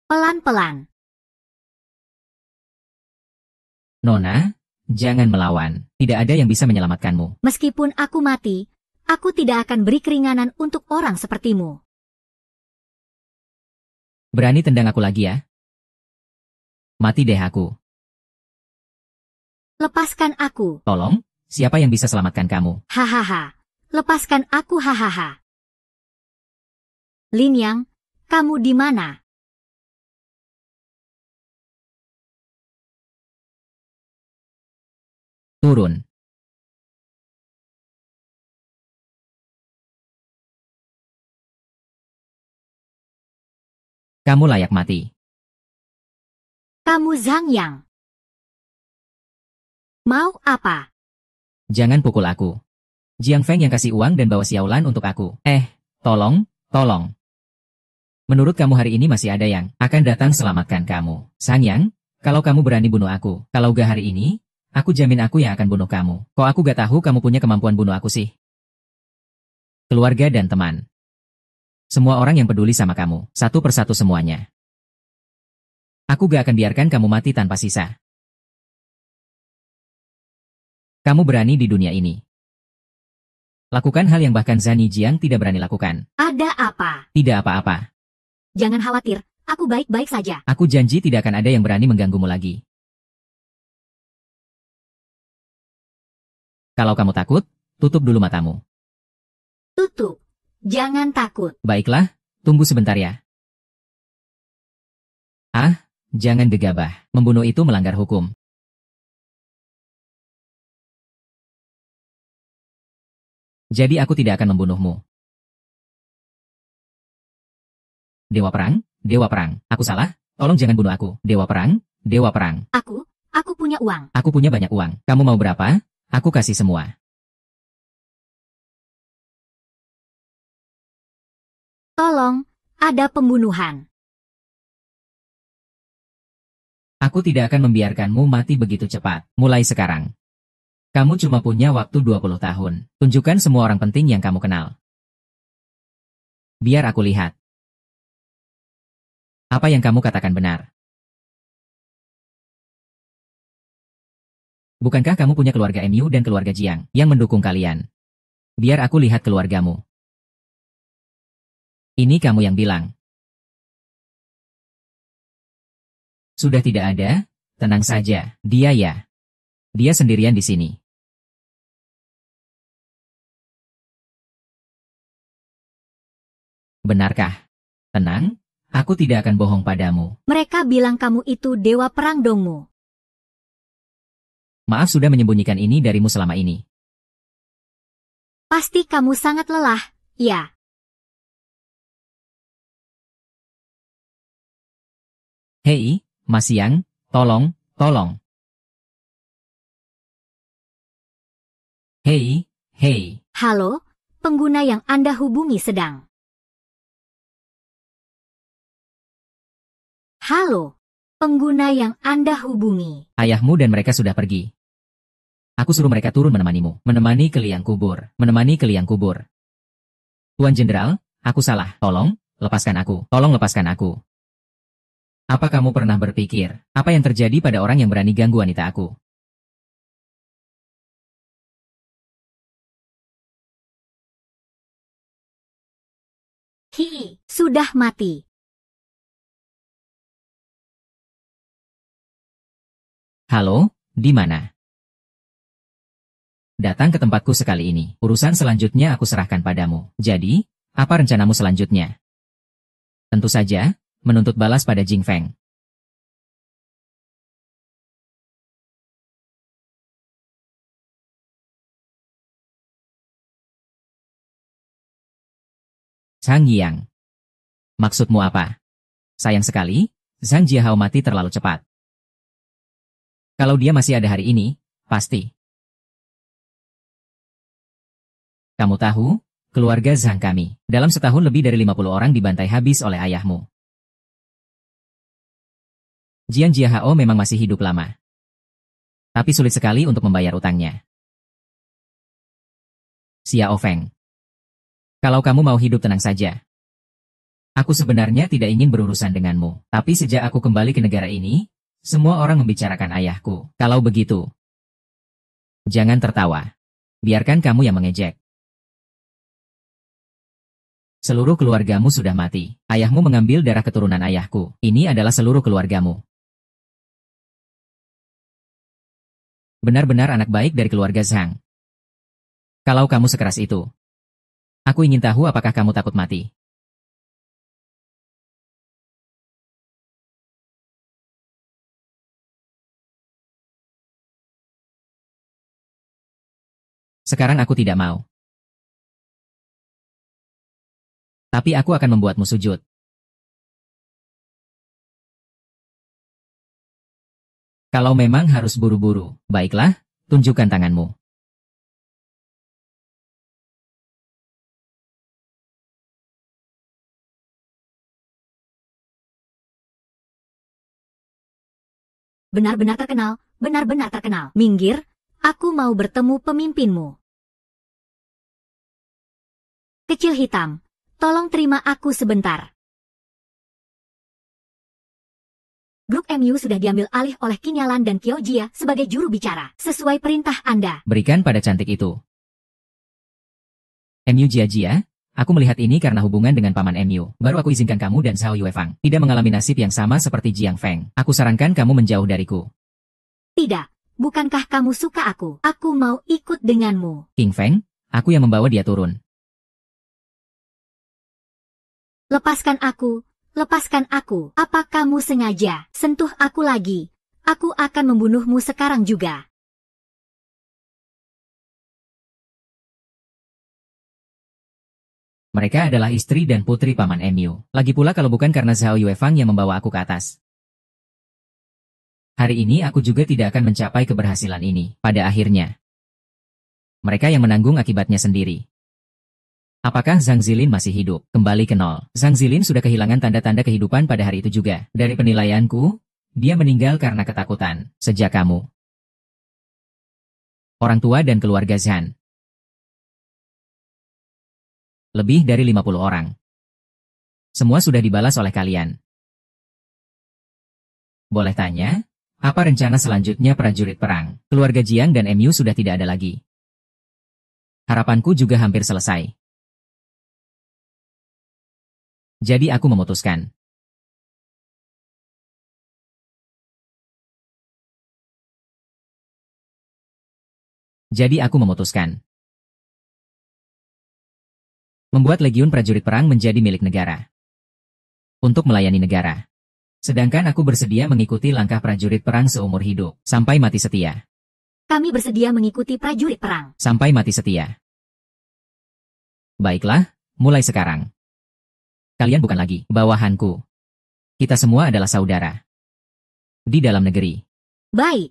Pelan-pelan. Nona, jangan melawan. Tidak ada yang bisa menyelamatkanmu. Meskipun aku mati, aku tidak akan beri keringanan untuk orang sepertimu. Berani tendang aku lagi ya? Mati deh aku. Lepaskan aku. Tolong, siapa yang bisa selamatkan kamu? Hahaha. Lepaskan aku hahaha. Lin Yang, kamu di mana? Turun. Kamu layak mati. Kamu Zhang Yang. Mau apa? Jangan pukul aku. Jiang Feng yang kasih uang dan bawa Xiaolan untuk aku. Tolong. Menurut kamu hari ini masih ada yang akan datang selamatkan kamu. Sang Yang, kalau kamu berani bunuh aku. Kalau gak hari ini, aku jamin aku yang akan bunuh kamu. Kok aku gak tahu kamu punya kemampuan bunuh aku sih? Keluarga dan teman. Semua orang yang peduli sama kamu, satu persatu semuanya. Aku gak akan biarkan kamu mati tanpa sisa. Kamu berani di dunia ini. Lakukan hal yang bahkan Zhani Jiang tidak berani lakukan. Ada apa? Tidak apa-apa. Jangan khawatir, aku baik-baik saja. Aku janji tidak akan ada yang berani mengganggumu lagi. Kalau kamu takut, tutup dulu matamu. Tutup. Jangan takut. Baiklah, tunggu sebentar ya. Jangan gegabah. Membunuh itu melanggar hukum. Jadi aku tidak akan membunuhmu. Dewa Perang, aku salah, tolong jangan bunuh aku. Dewa Perang. Aku punya uang. Aku punya banyak uang. Kamu mau berapa? Aku kasih semua. Tolong, ada pembunuhan. Aku tidak akan membiarkanmu mati begitu cepat. Mulai sekarang. Kamu cuma punya waktu 20 tahun. Tunjukkan semua orang penting yang kamu kenal. Biar aku lihat. Apa yang kamu katakan benar? Bukankah kamu punya keluarga MU dan keluarga Jiang yang mendukung kalian? Biar aku lihat keluargamu. Ini kamu yang bilang. Sudah tidak ada? Tenang saja, dia ya. Dia sendirian di sini. Benarkah? Tenang, aku tidak akan bohong padamu. Mereka bilang kamu itu dewa perang Dongmu. Maaf sudah menyembunyikan ini darimu selama ini. Pasti kamu sangat lelah, ya. Hei, Mas Yang, tolong. Hei. Halo, pengguna yang Anda hubungi sedang. Halo, pengguna yang Anda hubungi. Ayahmu dan mereka sudah pergi. Aku suruh mereka turun menemanimu. Menemani ke liang kubur. Tuan Jenderal, aku salah. Tolong, lepaskan aku. Tolong lepaskan aku. Apa kamu pernah berpikir, apa yang terjadi pada orang yang berani ganggu wanita aku? Sudah mati. Halo, di mana? Datang ke tempatku sekali ini. Urusan selanjutnya aku serahkan padamu. Jadi, apa rencanamu selanjutnya? Tentu saja, menuntut balas pada Jing Feng. Zhang Yang. Maksudmu apa? Sayang sekali, Zhang Jiahao mati terlalu cepat. Kalau dia masih ada hari ini, pasti. Kamu tahu, keluarga Zhang kami, dalam setahun lebih dari 50 orang dibantai habis oleh ayahmu. Jiang Jiahao memang masih hidup lama. Tapi sulit sekali untuk membayar utangnya. Xiao Feng. Kalau kamu mau hidup tenang saja. Aku sebenarnya tidak ingin berurusan denganmu. Tapi sejak aku kembali ke negara ini, semua orang membicarakan ayahku. Kalau begitu, jangan tertawa. Biarkan kamu yang mengejek. Seluruh keluargamu sudah mati. Ayahmu mengambil darah keturunan ayahku. Ini adalah seluruh keluargamu. Benar-benar anak baik dari keluarga Zhang. Kalau kamu sekeras itu, aku ingin tahu apakah kamu takut mati. Sekarang aku tidak mau. Tapi aku akan membuatmu sujud. Kalau memang harus buru-buru, baiklah, tunjukkan tanganmu. Benar-benar terkenal. Minggir, aku mau bertemu pemimpinmu. Kecil hitam, tolong terima aku sebentar. Grup MU sudah diambil alih oleh Qin Yalan dan Qiao Jia sebagai juru bicara, sesuai perintah Anda. Berikan pada cantik itu. MU Jia, aku melihat ini karena hubungan dengan paman MU. Baru aku izinkan kamu dan Zhao Yuefang tidak mengalami nasib yang sama seperti Jiang Feng. Aku sarankan kamu menjauh dariku. Tidak, bukankah kamu suka aku? Aku mau ikut denganmu. King Feng, aku yang membawa dia turun. Lepaskan aku. Apa kamu sengaja sentuh aku lagi? Aku akan membunuhmu sekarang juga. Mereka adalah istri dan putri paman MU. Lagi pula kalau bukan karena Zhao Yuefang yang membawa aku ke atas. Hari ini aku juga tidak akan mencapai keberhasilan ini. Pada akhirnya, mereka yang menanggung akibatnya sendiri. Apakah Zhang Zilin masih hidup? Kembali ke nol. Zhang Zilin sudah kehilangan tanda-tanda kehidupan pada hari itu juga. Dari penilaianku, dia meninggal karena ketakutan. Sejak kamu Orang tua dan keluarga Zhan. Lebih dari 50 orang. Semua sudah dibalas oleh kalian. Boleh tanya? Apa rencana selanjutnya prajurit perang? Keluarga Jiang dan MU sudah tidak ada lagi. Harapanku juga hampir selesai. Jadi aku memutuskan. Membuat legiun prajurit perang menjadi milik negara. Untuk melayani negara. Sedangkan aku bersedia mengikuti langkah prajurit perang seumur hidup. Sampai mati setia. Kami bersedia mengikuti prajurit perang. Sampai mati setia. Baiklah, mulai sekarang. Kalian bukan lagi bawahanku. Kita semua adalah saudara. Di dalam negeri. Baik.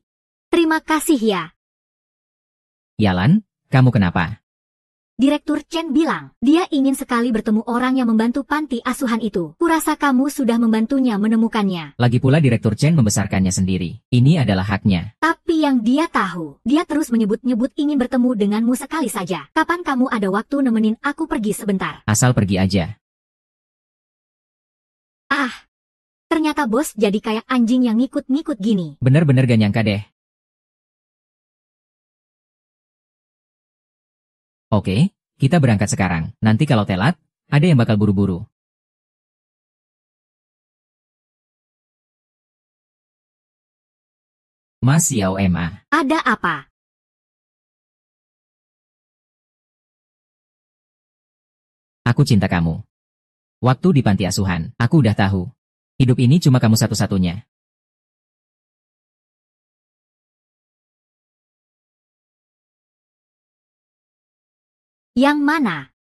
Terima kasih ya. Yalan, kamu kenapa? Direktur Chen bilang, dia ingin sekali bertemu orang yang membantu panti asuhan itu. Kurasa kamu sudah membantunya menemukannya. Lagi pula Direktur Chen membesarkannya sendiri. Ini adalah haknya. Tapi yang dia tahu, dia terus menyebut-nyebut ingin bertemu denganmu sekali saja. Kapan kamu ada waktu nemenin aku pergi sebentar? Asal pergi aja. Ah, ternyata bos jadi kayak anjing yang ngikut-ngikut gini. Bener-bener gak nyangka deh. Oke, kita berangkat sekarang. Nanti kalau telat, ada yang bakal buru-buru. Mas Xiao Ma. Ada apa? Aku cinta kamu. Waktu di panti asuhan, aku udah tahu. Hidup ini cuma kamu satu-satunya. Yang mana?